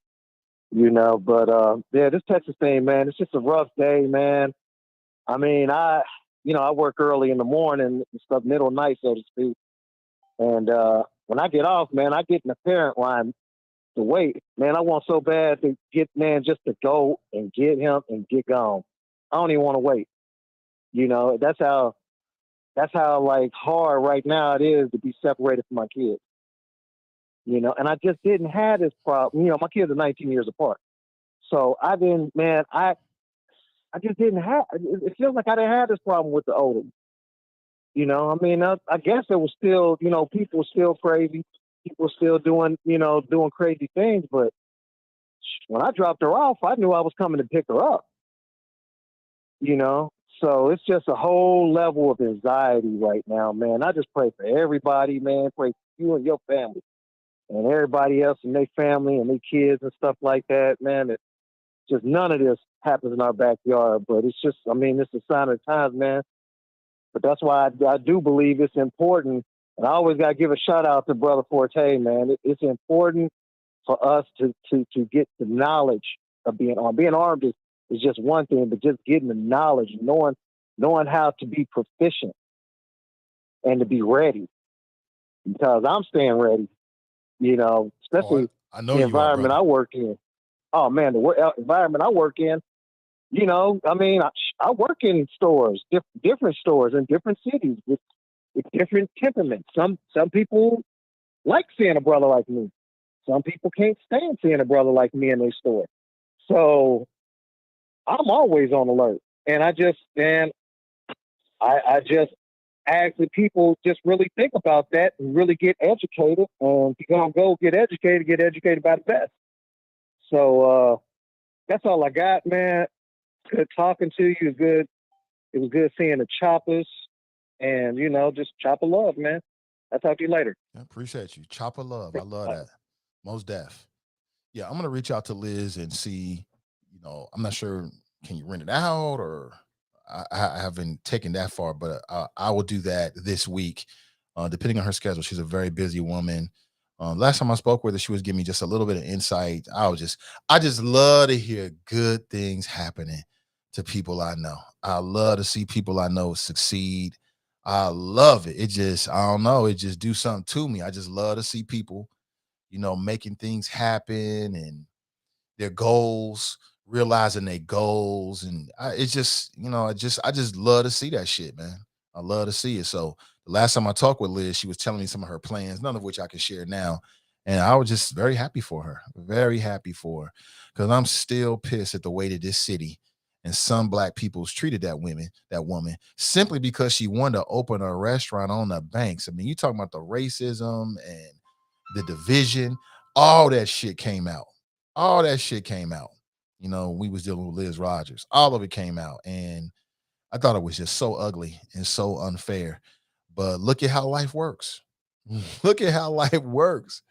but this Texas thing, man, it's just a rough day, man. I mean, I work early in the morning, stuff middle night, so to speak. And when I get off, man, I get in the parent line to wait. Man, I want so bad to get, man, just to go and get him and get gone. I don't even want to wait. You know, that's how like hard right now it is to be separated from my kids. You know, and I just didn't have this problem. You know, my kids are 19 years apart. So I didn't, man, I just didn't have, it feels like I didn't have this problem with the older. You know, I mean, I guess it was still, you know, people were still crazy. People were still doing, you know, doing crazy things. But when I dropped her off, I knew I was coming to pick her up. You know, so it's just a whole level of anxiety right now, man. I just pray for everybody, man. Pray for you and your family and everybody else and their family and their kids and stuff like that, man. It just none of this happens in our backyard, but it's just, I mean, it's a sign of the times, man. But that's why I do believe it's important. And I always got to give a shout out to Brother Forte, man. It's important for us to get the knowledge of being armed. Being armed is just one thing, but just getting the knowledge, knowing how to be proficient and to be ready. Because I'm staying ready, you know, especially I know the environment I work in. Oh man, the environment I work in, you know, I mean, I work in stores, different stores in different cities with different temperaments. Some people like seeing a brother like me. Some people can't stand seeing a brother like me in their store. So I'm always on alert. And I just ask that people just really think about that and really get educated. And if you're going to go get educated by the best. So that's all I got, man. Good talking to you. Good. It was good seeing the choppers. And, you know, just chopper love, man. I'll talk to you later. I appreciate you. Chopper love. I love that. Most deaf. Yeah, I'm going to reach out to Liz and see, you know, I'm not sure, can you rent it out or I haven't taken that far, but I will do that this week, depending on her schedule. She's a very busy woman. Last time I spoke with her, she was giving me just a little bit of insight. I just love to hear good things happening to people I know. I love to see people I know succeed. I love it. It just, I don't know, it just do something to me. I just love to see people, you know, making things happen and their goals, realizing their goals. And it's just, you know, I just love to see that shit, man. I love to see it. So the last time I talked with Liz, she was telling me some of her plans, none of which I can share now. And I was just very happy for her, because I'm still pissed at the way that this city and some black people's treated that woman, simply because she wanted to open a restaurant on the banks. I mean, you talking about the racism and the division, all that shit came out. All that shit came out. You know, we was dealing with Liz Rogers. All of it came out. And I thought it was just so ugly and so unfair. But look at how life works. Look at how life works.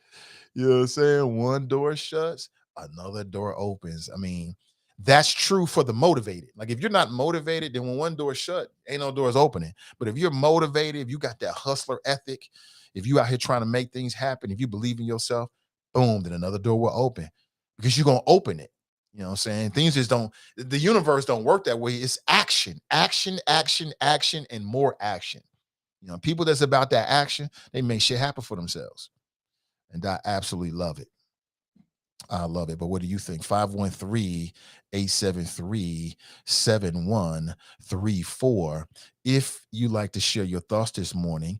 You know what I'm saying? One door shuts, another door opens. I mean, that's true for the motivated. Like if you're not motivated, then when one door shut, ain't no doors opening. But if you're motivated, if you got that hustler ethic, if you out here trying to make things happen, if you believe in yourself, boom, then another door will open because you're going to open it. You know what I'm saying? Things just don't, the universe don't work that way. It's action, action, action, action, and more action. You know, people that's about that action, they make shit happen for themselves. And I absolutely love it. I love it. But what do you think? 513-873-7134. If you like to share your thoughts this morning,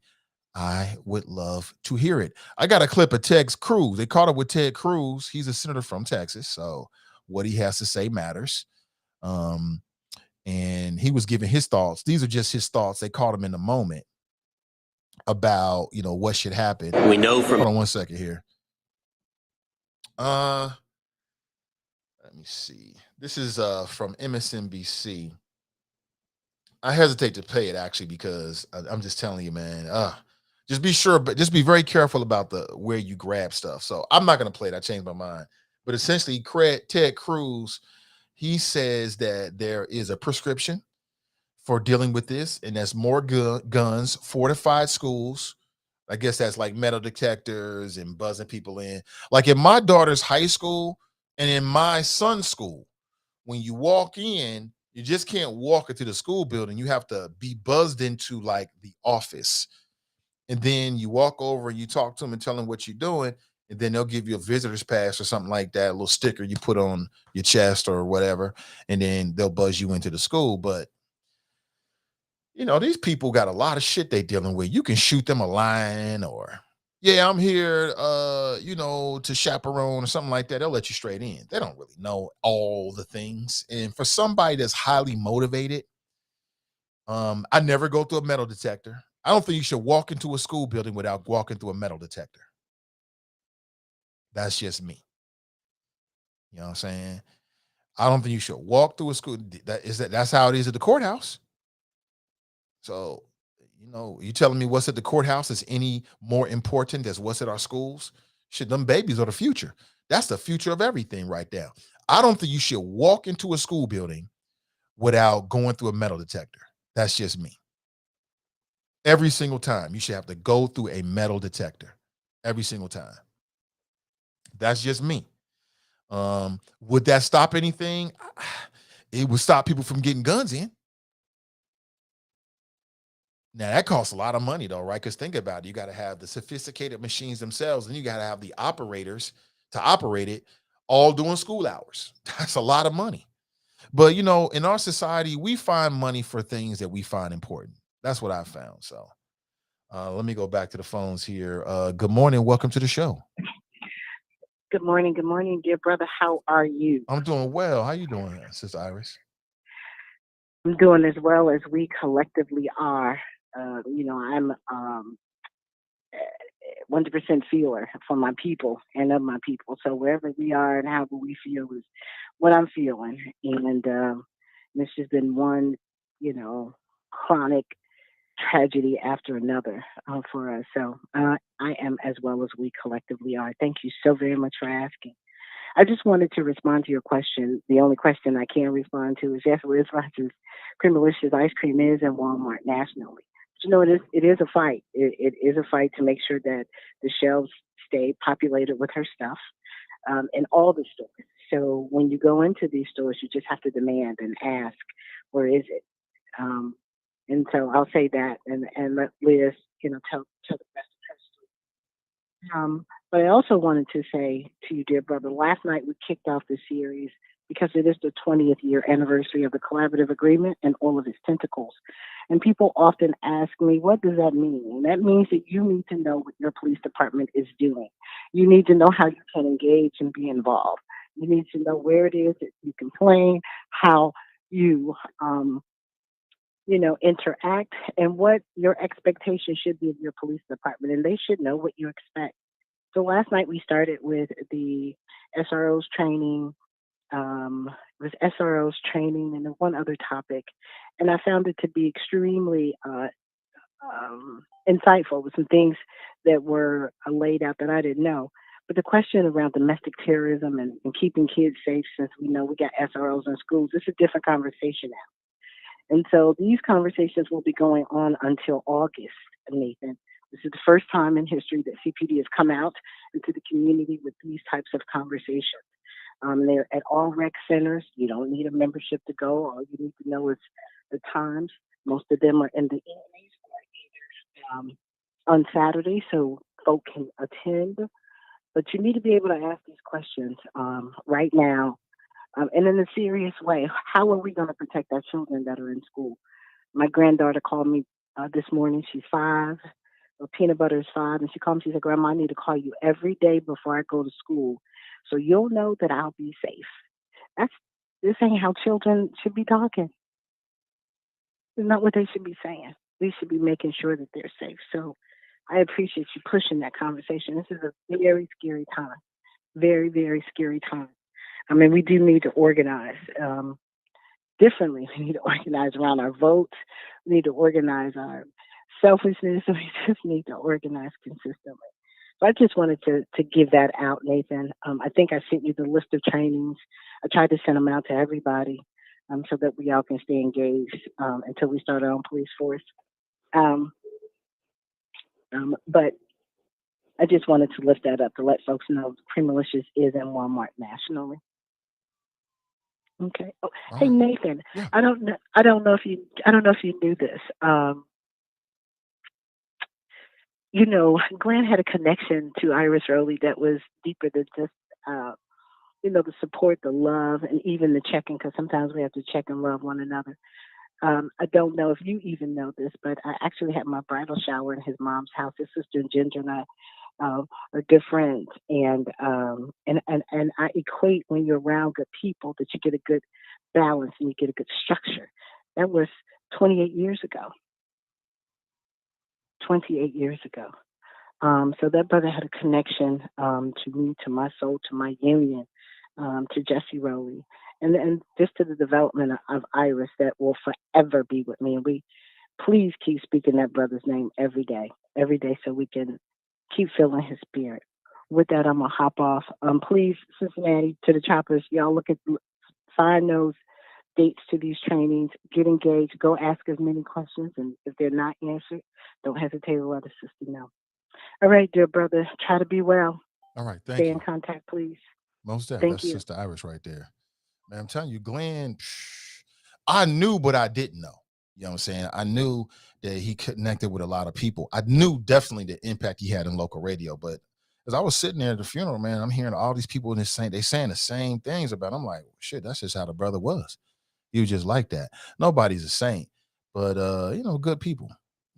I would love to hear it. I got a clip of Ted Cruz. They caught up with Ted Cruz. He's a senator from Texas. So what he has to say matters. And he was giving his thoughts. These are just his thoughts. They caught him in the moment about, you know, what should happen. We know from— Hold on one second here. Let me see. This is from MSNBC. I hesitate to play it actually because I'm just telling you, man. Just be sure, but just be very careful about where you grab stuff. So I'm not going to play it. I changed my mind. But essentially, Ted Cruz, he says that there is a prescription for dealing with this, and that's more guns, fortified schools. I guess that's like metal detectors and buzzing people in. Like in my daughter's high school and in my son's school, when you walk in, you just can't walk into the school building. You have to be buzzed into like the office. And then you walk over and you talk to them and tell them what you're doing. and then they'll give you a visitor's pass or something like that, a little sticker you put on your chest or whatever, and then they'll buzz you into the school. But these people got a lot of shit they dealing with. You can shoot them a line, or yeah, I'm here to chaperone or something like that. They'll let you straight in. They don't really know all the things. And for somebody that's highly motivated, I never go through a metal detector. I don't think you should walk into a school building without walking through a metal detector. That's just me. You know what I'm saying? I don't think you should walk through a school. That's how it is at the courthouse. So, you telling me what's at the courthouse is any more important than what's at our schools? Shit, them babies are the future. That's the future of everything right now. I don't think you should walk into a school building without going through a metal detector. That's just me. Every single time you should have to go through a metal detector. Every single time. That's just me. Would that stop anything? It would stop people from getting guns in. Now that costs a lot of money though, right? Because think about it. You got to have the sophisticated machines themselves, and you got to have the operators to operate it all during school hours. That's a lot of money. But in our society, we find money for things that we find important. That's what I found. So let me go back to the phones here. Good morning. Welcome to the show. Good morning, dear brother. How are you? I'm doing well. How you doing, Sister Iris? I'm doing as well as we collectively are. I'm 100% feeler for my people and of my people. So wherever we are and however we feel is what I'm feeling. And this has been one, chronic tragedy after another for us. So I am as well as we collectively are. Thank you so very much for asking. I just wanted to respond to your question. The only question I can respond to is yes, Liz Rogers' Creamalicious ice cream is in Walmart nationally. But it is a fight. It is a fight to make sure that the shelves stay populated with her stuff in all the stores. So when you go into these stores, you just have to demand and ask, where is it? And so I'll say that and let Liz, tell the rest of her story. But I also wanted to say to you, dear brother, last night we kicked off the series because it is the 20th year anniversary of the collaborative agreement and all of its tentacles. And people often ask me, what does that mean? And that means that you need to know what your police department is doing. You need to know how you can engage and be involved. You need to know where it is that you complain, how you, interact, and what your expectations should be of your police department. And they should know what you expect. So last night we started with the SRO's training. It was SRO's training and one other topic. And I found it to be extremely insightful with some things that were laid out that I didn't know. But the question around domestic terrorism and keeping kids safe, since we know we got SROs in schools, it's a different conversation now. And so these conversations will be going on until August, Nathan. This is the first time in history that CPD has come out into the community with these types of conversations. They're at all rec centers. You don't need a membership to go. All you need to know is the times. Most of them are in the evenings or either on Saturday, so folk can attend. But you need to be able to ask these questions right now. And in a serious way, how are we going to protect our children that are in school? My granddaughter called me this morning. She's 5. Peanut Butter is 5. And she called me. She said, Grandma, I need to call you every day before I go to school so you'll know that I'll be safe. This ain't how children should be talking. It's not what they should be saying. We should be making sure that they're safe. So I appreciate you pushing that conversation. This is a very scary time. Very, very scary time. I mean, we do need to organize differently. We need to organize around our votes. We need to organize our selfishness. We just need to organize consistently. So I just wanted to give that out, Nathan. I think I sent you the list of trainings. I tried to send them out to everybody so that we all can stay engaged until we start our own police force. But I just wanted to lift that up to let folks know Creamalicious is in Walmart nationally. Okay. Oh, hey Nathan, Yeah. I don't know if you knew this. You know, Glenn had a connection to Iris Rowley that was deeper than just, uh, the support, the love, and even the checking, because sometimes we have to check and love one another. I don't know if you even know this, but I actually had my bridal shower in his mom's house. His sister Ginger and I are good friends, and I equate when you're around good people that you get a good balance and you get a good structure. That was 28 years ago. 28 years ago. So that brother had a connection to me, to my soul, to my union, to Jesse Rowley, and just to the development of Iris that will forever be with me. And we please keep speaking that brother's name every day, so we can keep feeling his spirit. With that, I'm gonna hop off. Please, Cincinnati, to the choppers, y'all look at, find those dates to these trainings, get engaged, go ask as many questions, and if they're not answered, don't hesitate to let a sister know. All right, dear brother, try to be well. All right, thank Stay in you. contact, please. Most definitely. Thank That's you. Sister Iris right there. Man, I'm telling you, Glenn, I knew, but I didn't know. You know what I'm saying? I knew that he connected with a lot of people. I knew definitely the impact he had in local radio. But as I was sitting there at the funeral, man, I'm hearing all these people in this saying the same things about him. I'm like, shit, that's just how the brother was. He was just like that. Nobody's a saint, but good people.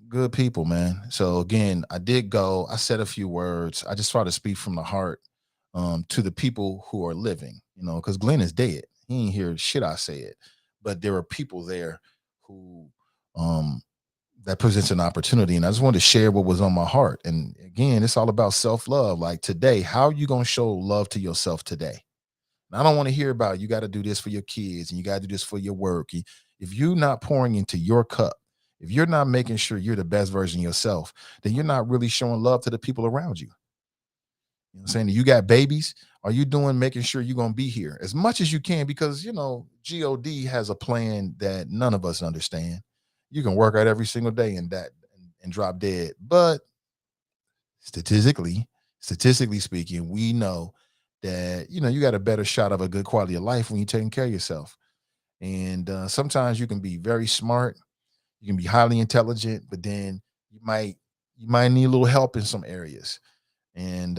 Good people, man. So again, I did go, I said a few words. I just try to speak from the heart to the people who are living, because Glenn is dead. He ain't hear shit I said. But there are people there who um that presents an opportunity. And I just wanted to share what was on my heart. And again, it's all about self-love. Like today, how are you gonna show love to yourself today? And I don't want to hear about you got to do this for your kids and you got to do this for your work. If you're not pouring into your cup, if you're not making sure you're the best version of yourself, then you're not really showing love to the people around you. You know what I'm saying? You got babies. Are you doing making sure you're going to be here as much as you can? Because, God has a plan that none of us understand. You can work out every single day and drop dead. But statistically speaking, we know that, you got a better shot of a good quality of life when you're taking care of yourself. And sometimes you can be very smart. You can be highly intelligent, but then you might need a little help in some areas. And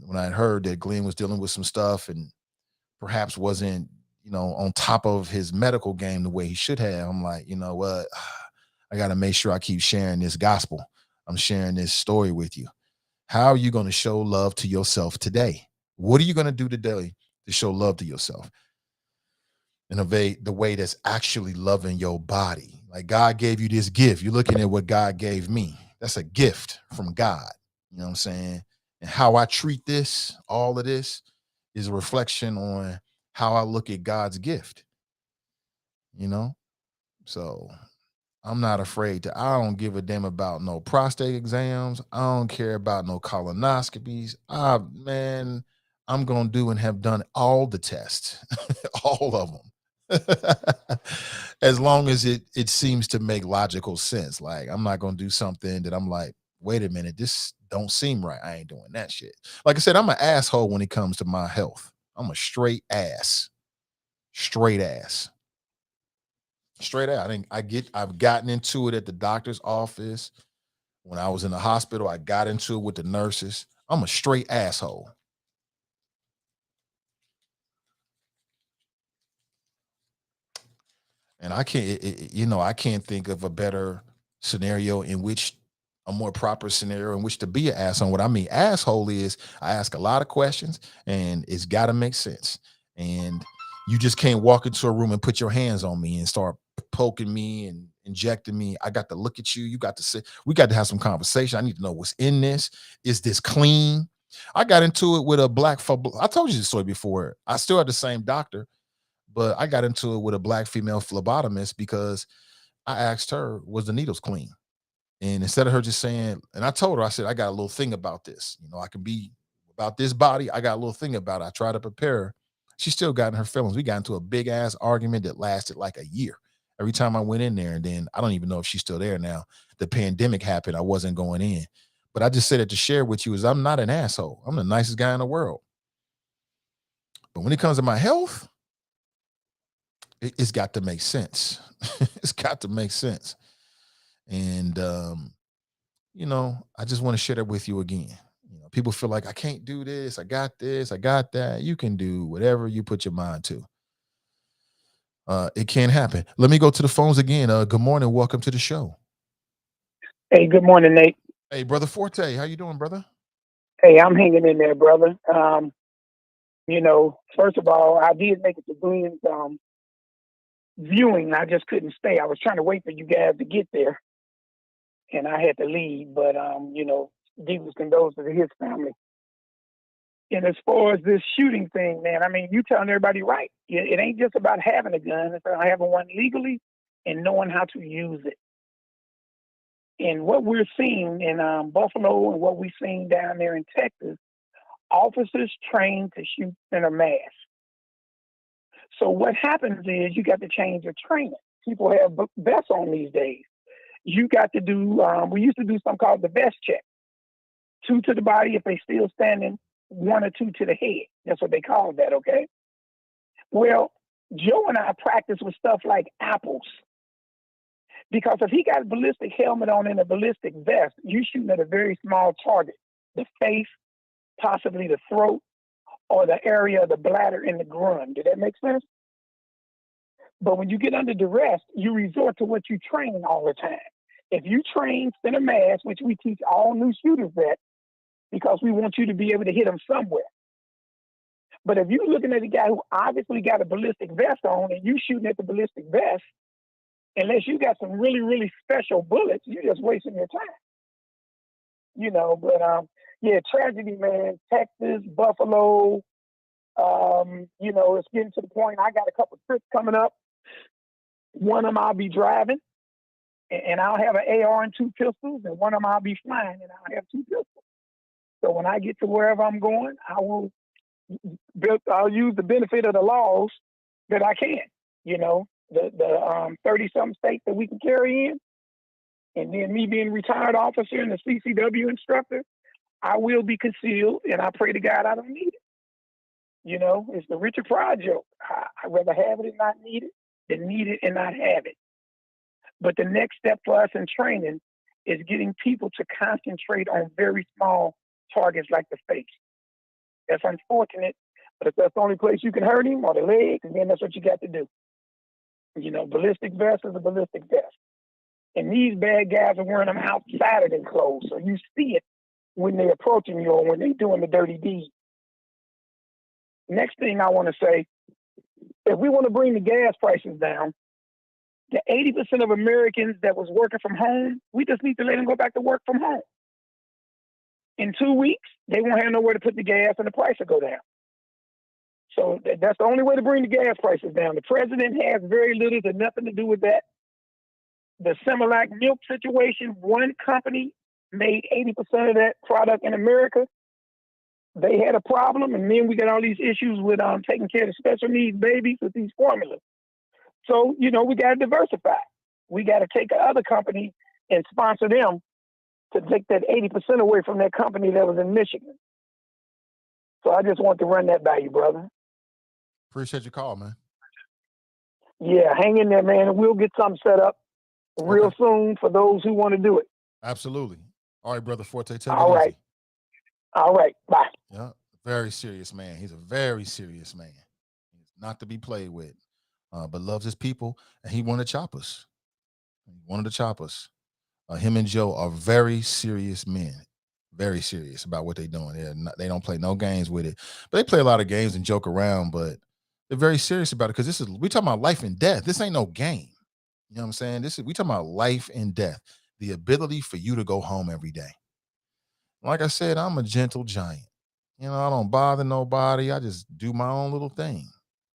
when I heard that Glenn was dealing with some stuff and perhaps wasn't, on top of his medical game the way he should have, I'm like, you know what? I got to make sure I keep sharing this gospel. I'm sharing this story with you. How are you going to show love to yourself today? What are you going to do today to show love to yourself in the way that's actually loving your body? Like God gave you this gift. You're looking at what God gave me. That's a gift from God. You know what I'm saying? And how I treat this, all of this, is a reflection on how I look at God's gift, you know? So I'm not afraid I don't give a damn about no prostate exams. I don't care about no colonoscopies. Man, I'm going to do and have done all the tests, all of them. As long as it seems to make logical sense. Like I'm not going to do something that I'm like, wait a minute, this don't seem right. I ain't doing that shit. Like I said, I'm an asshole when it comes to my health. I'm a straight ass. Straight ass. Straight out. I've gotten into it at the doctor's office. When I was in the hospital, I got into it with the nurses. I'm a straight asshole. And I can't think of a better scenario in which a more proper scenario in which to be an asshole. What I mean, asshole is I ask a lot of questions and it's got to make sense. And you just can't walk into a room and put your hands on me and start poking me and injecting me. I got to look at you. You got to sit. We got to have some conversation. I need to know what's in this. Is this clean? I got into it with a I told you this story before. I still have the same doctor, but I got into it with a black female phlebotomist because I asked her, was the needles clean? And instead of her just saying, and I told her, I said, I got a little thing about this. I can be about this body. I got a little thing about it. I tried to prepare her. She still got in her feelings. We got into a big ass argument that lasted like a year. Every time I went in there, and then I don't even know if she's still there now. The pandemic happened. I wasn't going in. But I just said it to share with you is I'm not an asshole. I'm the nicest guy in the world. But when it comes to my health, it's got to make sense. It's got to make sense. And you know, I just want to share that with you again. You know, people feel like I can't do this, I got this, I got that. You can do whatever you put your mind to. It can happen. Let me go to the phones again. Good morning, welcome to the show. Hey, good morning, Nate. Hey, brother Forte, how you doing, brother? Hey, I'm hanging in there, brother. First of all, I did make it to Glen's viewing. I just couldn't stay. I was trying to wait for you guys to get there, and I had to leave. But deepest condolences to his family. And as far as this shooting thing, man, I mean, you telling everybody right. It ain't just about having a gun. It's about having one legally and knowing how to use it. And what we're seeing in Buffalo and what we're seeing down there in Texas, officers trained to shoot in a mass. So what happens is you got to change your training. People have vests on these days. You got to do, we used to do something called the vest check. 2 to the body if they still standing, 1 or 2 to the head. That's what they call that, okay? Well, Joe and I practice with stuff like apples. Because if he got a ballistic helmet on and a ballistic vest, you're shooting at a very small target. The face, possibly the throat, or the area of the bladder in the groin. Did that make sense? But when you get under duress, you resort to what you train all the time. If you train center mass, which we teach all new shooters that, because we want you to be able to hit them somewhere. But if you're looking at a guy who obviously got a ballistic vest on and you shooting at the ballistic vest, unless you got some really, really special bullets, you're just wasting your time. Tragedy, man. Texas, Buffalo, it's getting to the point. I got a couple of trips coming up. One of them I'll be driving, and I'll have an AR and 2 pistols, and one of them I'll be flying, and I'll have 2 pistols. So when I get to wherever I'm going, I'll use the benefit of the laws that I can, the 30-something states that we can carry in. And then me being a retired officer and a CCW instructor, I will be concealed, and I pray to God I don't need it. It's the Richard Pryor joke. I'd rather have it and not need it than need it and not have it. But the next step for us in training is getting people to concentrate on very small targets like the face. That's unfortunate, but if that's the only place you can hurt him, or the legs, then that's what you got to do. Ballistic vest is a ballistic vest. And these bad guys are wearing them outside of their clothes, so you see it when they're approaching you or when they're doing the dirty deed. Next thing I want to say, if we want to bring the gas prices down, the 80% of Americans that was working from home, we just need to let them go back to work from home. In 2 weeks, they won't have nowhere to put the gas and the price will go down. So that's the only way to bring the gas prices down. The president has very little to nothing to do with that. The Similac milk situation, one company made 80% of that product in America. They had a problem, and then we got all these issues with taking care of special needs babies with these formulas. So, we got to diversify. We got to take the other company and sponsor them to take that 80% away from that company that was in Michigan. So I just want to run that by you, brother. Appreciate your call, man. Yeah, hang in there, man, and we'll get something set up real soon for those who want to do it. Absolutely. All right, brother Forte, take All it right. easy. All right, bye. Yeah, very serious man. He's a very serious man. He's not to be played with, but loves his people, and he wanted to chop us. Him and Joe are very serious men, very serious about what they're doing. They don't play no games with it, but they play a lot of games and joke around, but they're very serious about it because we talking about life and death. This ain't no game. You know what I'm saying? We talking about life and death, the ability for you to go home every day. Like I said, I'm a gentle giant. I don't bother nobody. I just do my own little thing.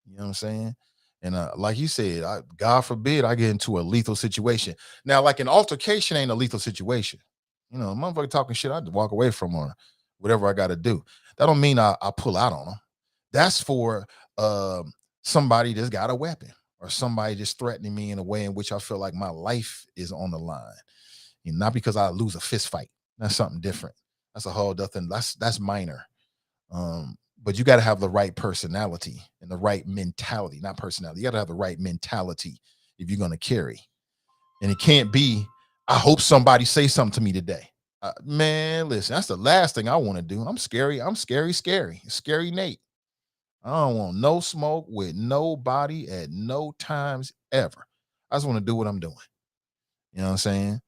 You know what I'm saying? And like you said, God forbid I get into a lethal situation. Now, like an altercation ain't a lethal situation. A motherfucker talking shit, I just walk away from or whatever I got to do. That don't mean I pull out on them. That's for somebody that's got a weapon or somebody just threatening me in a way in which I feel like my life is on the line. Not because I lose a fist fight. That's something different. That's a whole other thing. That's minor. But you got to have the right personality and the right mentality, not personality. You got to have the right mentality if you're going to carry. And it can't be, I hope somebody say something to me today. Man, listen, that's the last thing I want to do. I'm scary Nate. I don't want no smoke with nobody at no times ever. I just want to do what I'm doing. You know what I'm saying?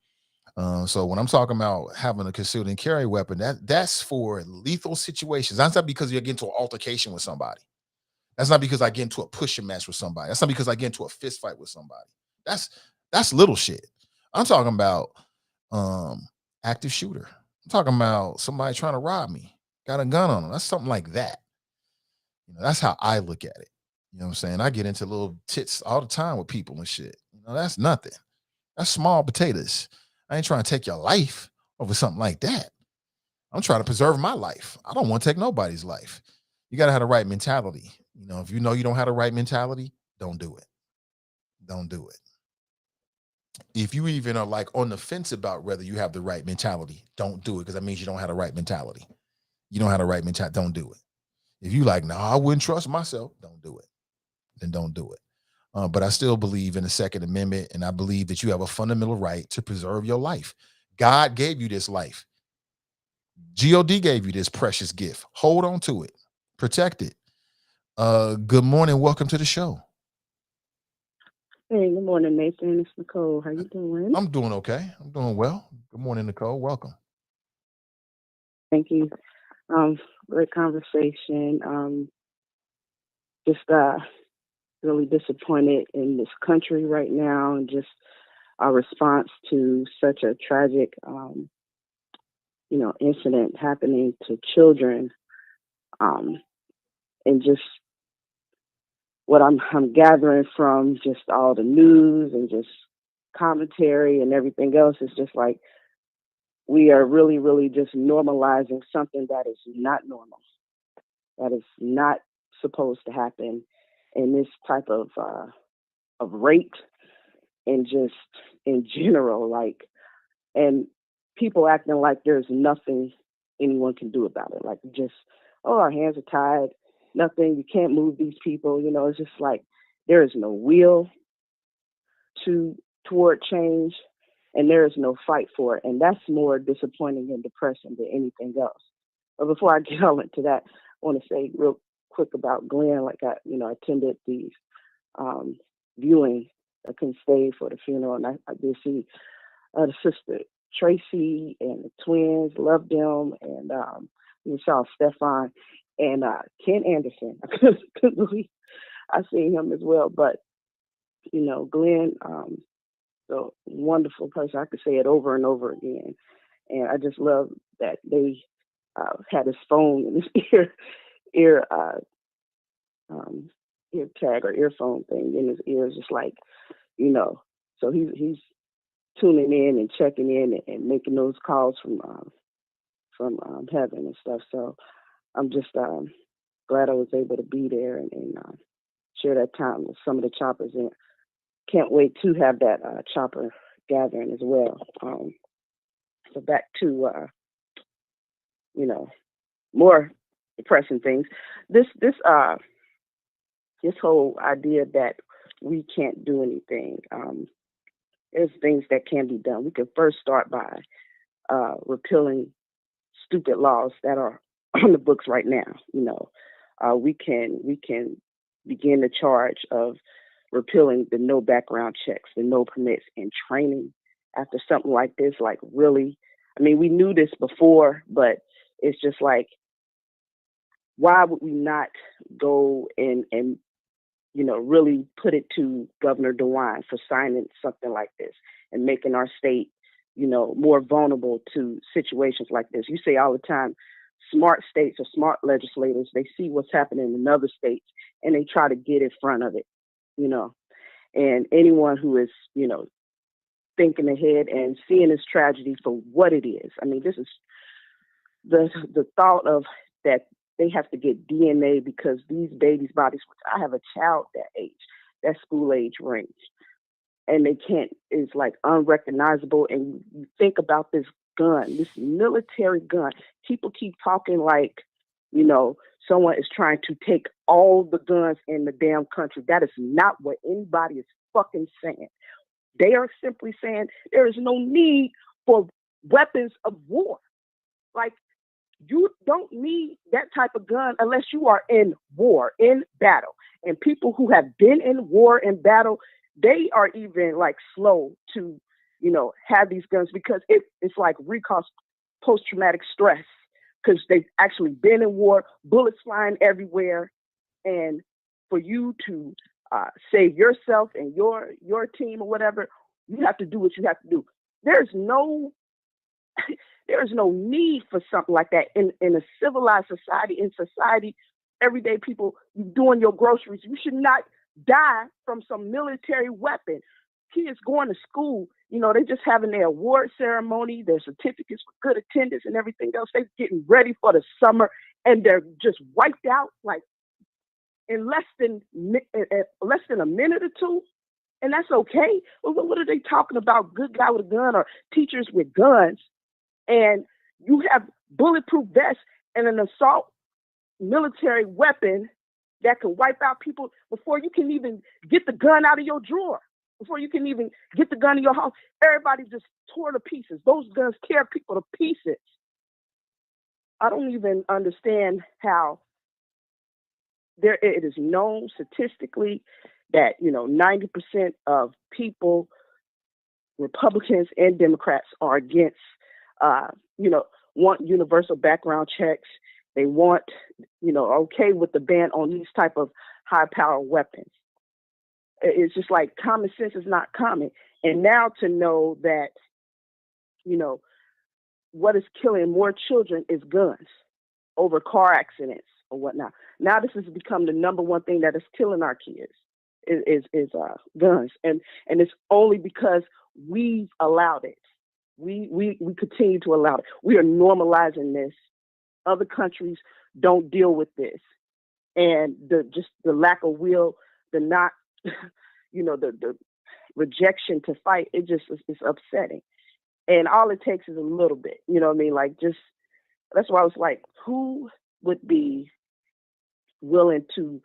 So when I'm talking about having a concealed and carry weapon, that's for lethal situations. That's not because you get into an altercation with somebody. That's not because I get into a pushing match with somebody. That's not because I get into a fist fight with somebody. That's little shit. I'm talking about active shooter. I'm talking about somebody trying to rob me, got a gun on them. That's something like that. That's how I look at it. You know what I'm saying? I get into little tits all the time with people and shit. That's nothing. That's small potatoes. I ain't trying to take your life over something like that. I'm trying to preserve my life. I don't want to take nobody's life. You got to have the right mentality. If you know you don't have the right mentality, don't do it. Don't do it. If you even are like on the fence about whether you have the right mentality, don't do it, because that means you don't have the right mentality. You don't have the right mentality. Don't do it. If you like, no, I wouldn't trust myself, don't do it. Then don't do it. But I still believe in the Second Amendment, and I believe that you have a fundamental right to preserve your life. God gave you this life. God gave you this precious gift. Hold on to it. Protect it. Good morning. Welcome to the show. Hey, good morning, Nathan. It's Nicole. How you doing? I'm doing okay. I'm doing well. Good morning, Nicole. Welcome. Thank you. Great conversation. Just really disappointed in this country right now, and just our response to such a tragic, incident happening to children, and just what I'm gathering from just all the news and just commentary and everything else is just like we are really, really just normalizing something that is not normal, that is not supposed to happen in this type of rate, and just in general, and people acting like there's nothing anyone can do about it. Like, just, our hands are tied, nothing, you can't move these people. It's just like there is no will toward change, and there is no fight for it. And that's more disappointing and depressing than anything else. But before I get all into that, I want to say real quick about Glenn. Like, I attended the viewing. I couldn't stay for the funeral, and I did see the sister Tracy and the twins. Loved them, and we saw Stefan and Ken Anderson. I couldn't believe I seen him as well. But Glenn, a wonderful person. I could say it over and over again, and I just love that they had his phone in his ear tag or earphone thing in his ears, just like, so he's tuning in and checking in and making those calls from heaven and stuff. So I'm just glad I was able to be there and share that time with some of the choppers, and can't wait to have that chopper gathering as well. So back to more depressing things. This whole idea that we can't do anything. There's things that can be done. We can first start by repealing stupid laws that are on the books right now. We can begin the charge of repealing the no background checks, the no permits, and training after something like this. Like, really, I mean, we knew this before, but it's just like, why would we not go and really put it to Governor DeWine for signing something like this and making our state, more vulnerable to situations like this? You say all the time, smart states or smart legislators, they see what's happening in other states and they try to get in front of it, and anyone who is, thinking ahead and seeing this tragedy for what it is. I mean, this is the thought of that they have to get DNA because these babies' bodies, which I have a child that age, that school age range, and they can't, is like unrecognizable. And you think about this gun, this military gun. People keep talking like, someone is trying to take all the guns in the damn country. That is not what anybody is fucking saying. They are simply saying there is no need for weapons of war. Like, you don't need that type of gun unless you are in war, in battle. And people who have been in war and battle, they are even like slow to, have these guns because it's like recall post-traumatic stress because they've actually been in war, bullets flying everywhere. And for you to save yourself and your team or whatever, you have to do what you have to do. There's no need for something like that in a civilized society. In society, everyday people, you doing your groceries. You should not die from some military weapon. Kids going to school, they just having their award ceremony, their certificates for good attendance and everything else. They're getting ready for the summer and they're just wiped out like in less than a minute or two. And that's okay. Well, what are they talking about? Good guy with a gun or teachers with guns? And you have bulletproof vests and an assault military weapon that can wipe out people before you can even get the gun out of your drawer, before you can even get the gun in your house. Everybody just tore to pieces. Those guns tear people to pieces. I don't even understand how it is known statistically that, 90% of people, Republicans and Democrats, are against want universal background checks. They want, okay with the ban on these type of high power weapons. It's just like common sense is not common. And now to know that, what is killing more children is guns over car accidents or whatnot. Now this has become the number one thing that is killing our kids is guns. And it's only because we've allowed it. We continue to allow it. We are normalizing this. Other countries don't deal with this, and the lack of will, the rejection to fight. It just is upsetting, and all it takes is a little bit. You know what I mean? Like that's why I was like, who would be willing to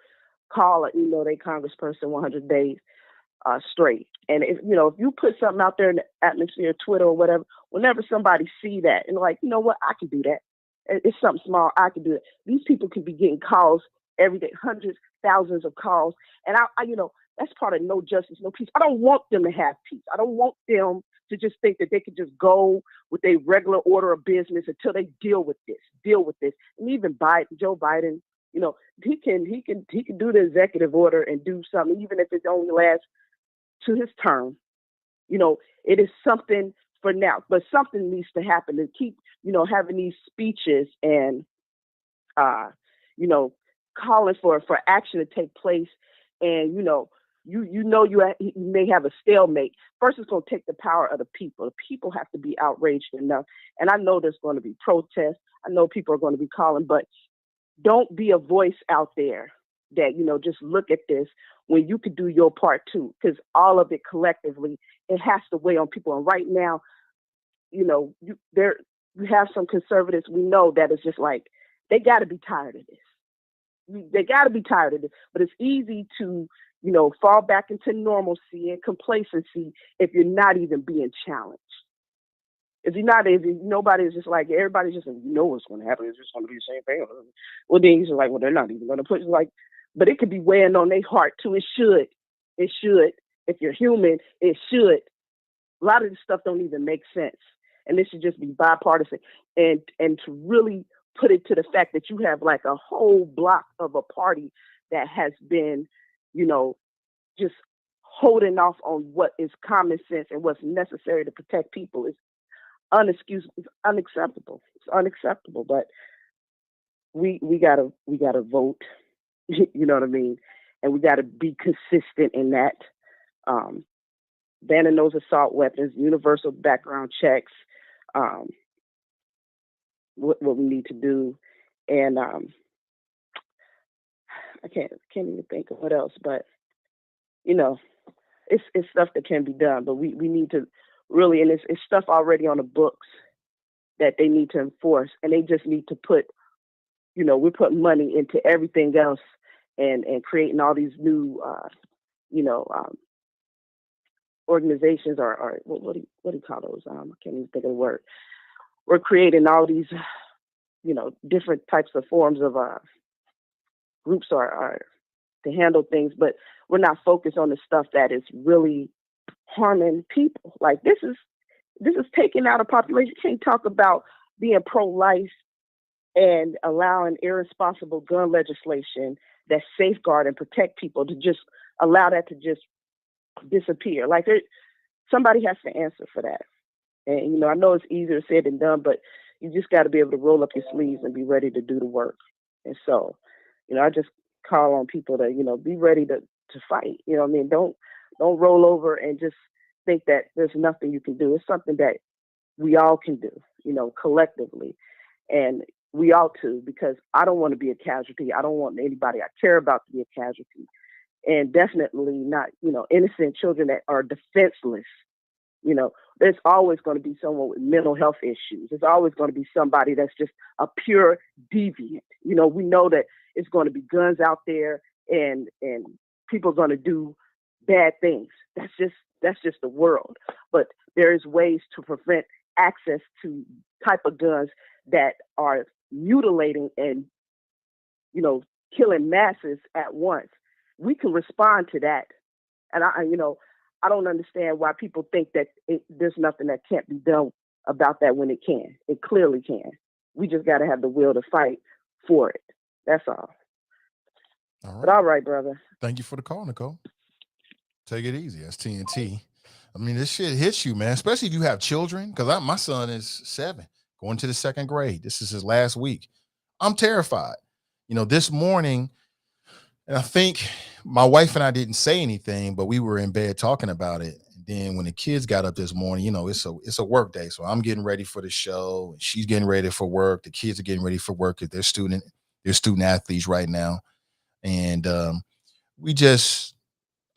call their congressperson 100 days straight? And if you put something out there in the atmosphere, Twitter or whatever, whenever somebody see that and like, what, I can do that. It's something small. I can do it. These people could be getting calls every day, hundreds, thousands of calls. And I that's part of no justice, no peace. I don't want them to have peace. I don't want them to just think that they could just go with a regular order of business until they deal with this. And even Joe Biden, he can do the executive order and do something, even if it only lasts to his term. It is something for now, but something needs to happen to keep, having these speeches and, calling for action to take place. And, you may have a stalemate. First, it's going to take the power of the people. The people have to be outraged enough. And I know there's going to be protests. I know people are going to be calling, but don't be a voice out there that, just look at this when you could do your part too, because all of it collectively, it has to weigh on people. And right now, you have some conservatives, we know that it's just like, they got to be tired of this. They got to be tired of this, but it's easy to, fall back into normalcy and complacency if you're not even being challenged. If nobody is just like, everybody's just, what's going to happen. It's just going to be the same thing. Well, then you're like, well, they're not even going to put it like, but it could be weighing on their heart too. It should. If you're human, it should. A lot of this stuff don't even make sense. And this should just be bipartisan. And to really put it to the fact that you have like a whole block of a party that has been, just holding off on what is common sense and what's necessary to protect people is unexcusable. It's unacceptable. It's unacceptable. But we gotta vote. You know what I mean? And we gotta be consistent in that. Banning those assault weapons, universal background checks, what we need to do. And I can't even think of what else, but it's stuff that can be done, but we need to really, and it's stuff already on the books that they need to enforce, and they just need to put, we're putting money into everything else and creating all these new, organizations are what do you call those? I can't even think of the word. We're creating all these, different types of forms of groups are to handle things, but we're not focused on the stuff that is really harming people. Like this is taking out a population. You can't talk about being pro-life and allowing irresponsible gun legislation that safeguard and protect people to just allow that to just disappear. Like somebody has to answer for that. And, I know it's easier said than done, but you just got to be able to roll up your sleeves and be ready to do the work. And so, I just call on people to, be ready to fight. You know what I mean? Don't roll over and just think that there's nothing you can do. It's something that we all can do, collectively. And we ought to, because I don't want to be a casualty. I don't want anybody I care about to be a casualty. And definitely not, innocent children that are defenseless. There's always going to be someone with mental health issues. There's always going to be somebody that's just a pure deviant. We know that it's going to be guns out there and people are going to do bad things. That's just the world. But there is ways to prevent access to type of guns that are mutilating and, killing masses at once. We can respond to that. And I don't understand why people think that there's nothing that can't be done about that when it can. It clearly can. We just got to have the will to fight for it. That's all. All right. But all right, brother. Thank you for the call, Nicole. Take it easy. That's TNT. I mean, this shit hits you, man, especially if you have children, because my son is 7, going to the 2nd grade. This is his last week. I'm terrified. This morning, and I think my wife and I didn't say anything, but we were in bed talking about it. And then when the kids got up this morning, it's a work day. So I'm getting ready for the show. And she's getting ready for work. The kids are getting ready for work. They're student athletes right now. And I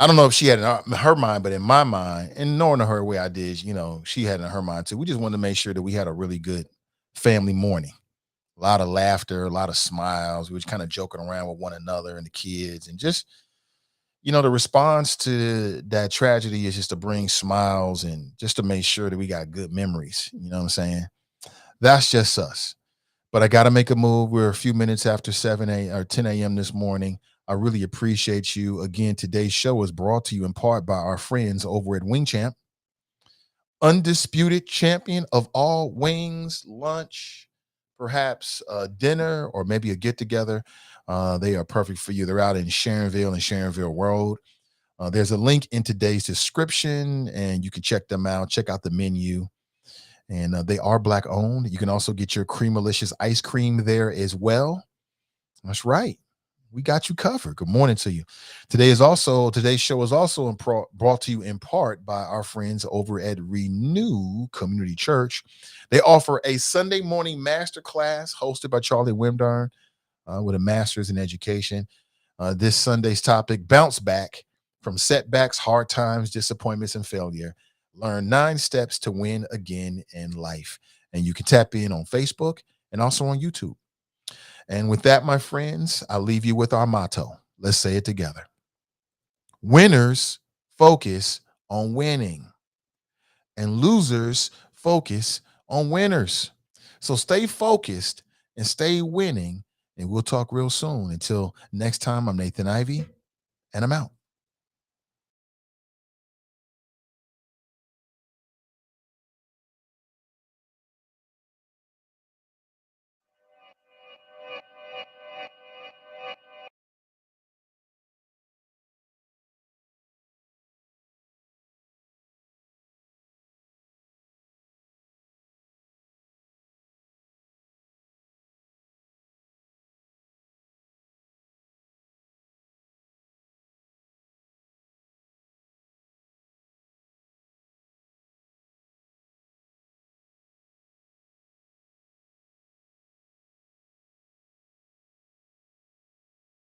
don't know if she had in her mind, but in my mind, and knowing her the way I did, she had in her mind too. We just wanted to make sure that we had a really good family morning. A lot of laughter, a lot of smiles. We were kind of joking around with one another and the kids. And just, the response to that tragedy is just to bring smiles and just to make sure that we got good memories. You know what I'm saying? That's just us. But I got to make a move. We're a few minutes after 10 a.m. this morning. I really appreciate you. Again, today's show is brought to you in part by our friends over at Wing Champ. Undisputed champion of all wings, lunch, perhaps dinner, or maybe a get-together. They are perfect for you. They're out in Sharonville and Sharonville Road. There's a link in today's description, and you can check them out. Check out the menu. And they are Black owned. You can also get your Creamalicious ice cream there as well. That's right. We got you covered. Good morning to you. Today's show is also brought to you in part by our friends over at Renew Community Church. They offer a Sunday morning masterclass hosted by Charlie Wimdarn with a master's in education. This Sunday's topic, bounce back from setbacks, hard times, disappointments, and failure. Learn 9 steps to win again in life. And you can tap in on Facebook and also on YouTube. And with that, my friends, I'll leave you with our motto. Let's say it together. Winners focus on winning, and losers focus on winners. So stay focused and stay winning, and we'll talk real soon. Until next time, I'm Nathan Ivey, and I'm out.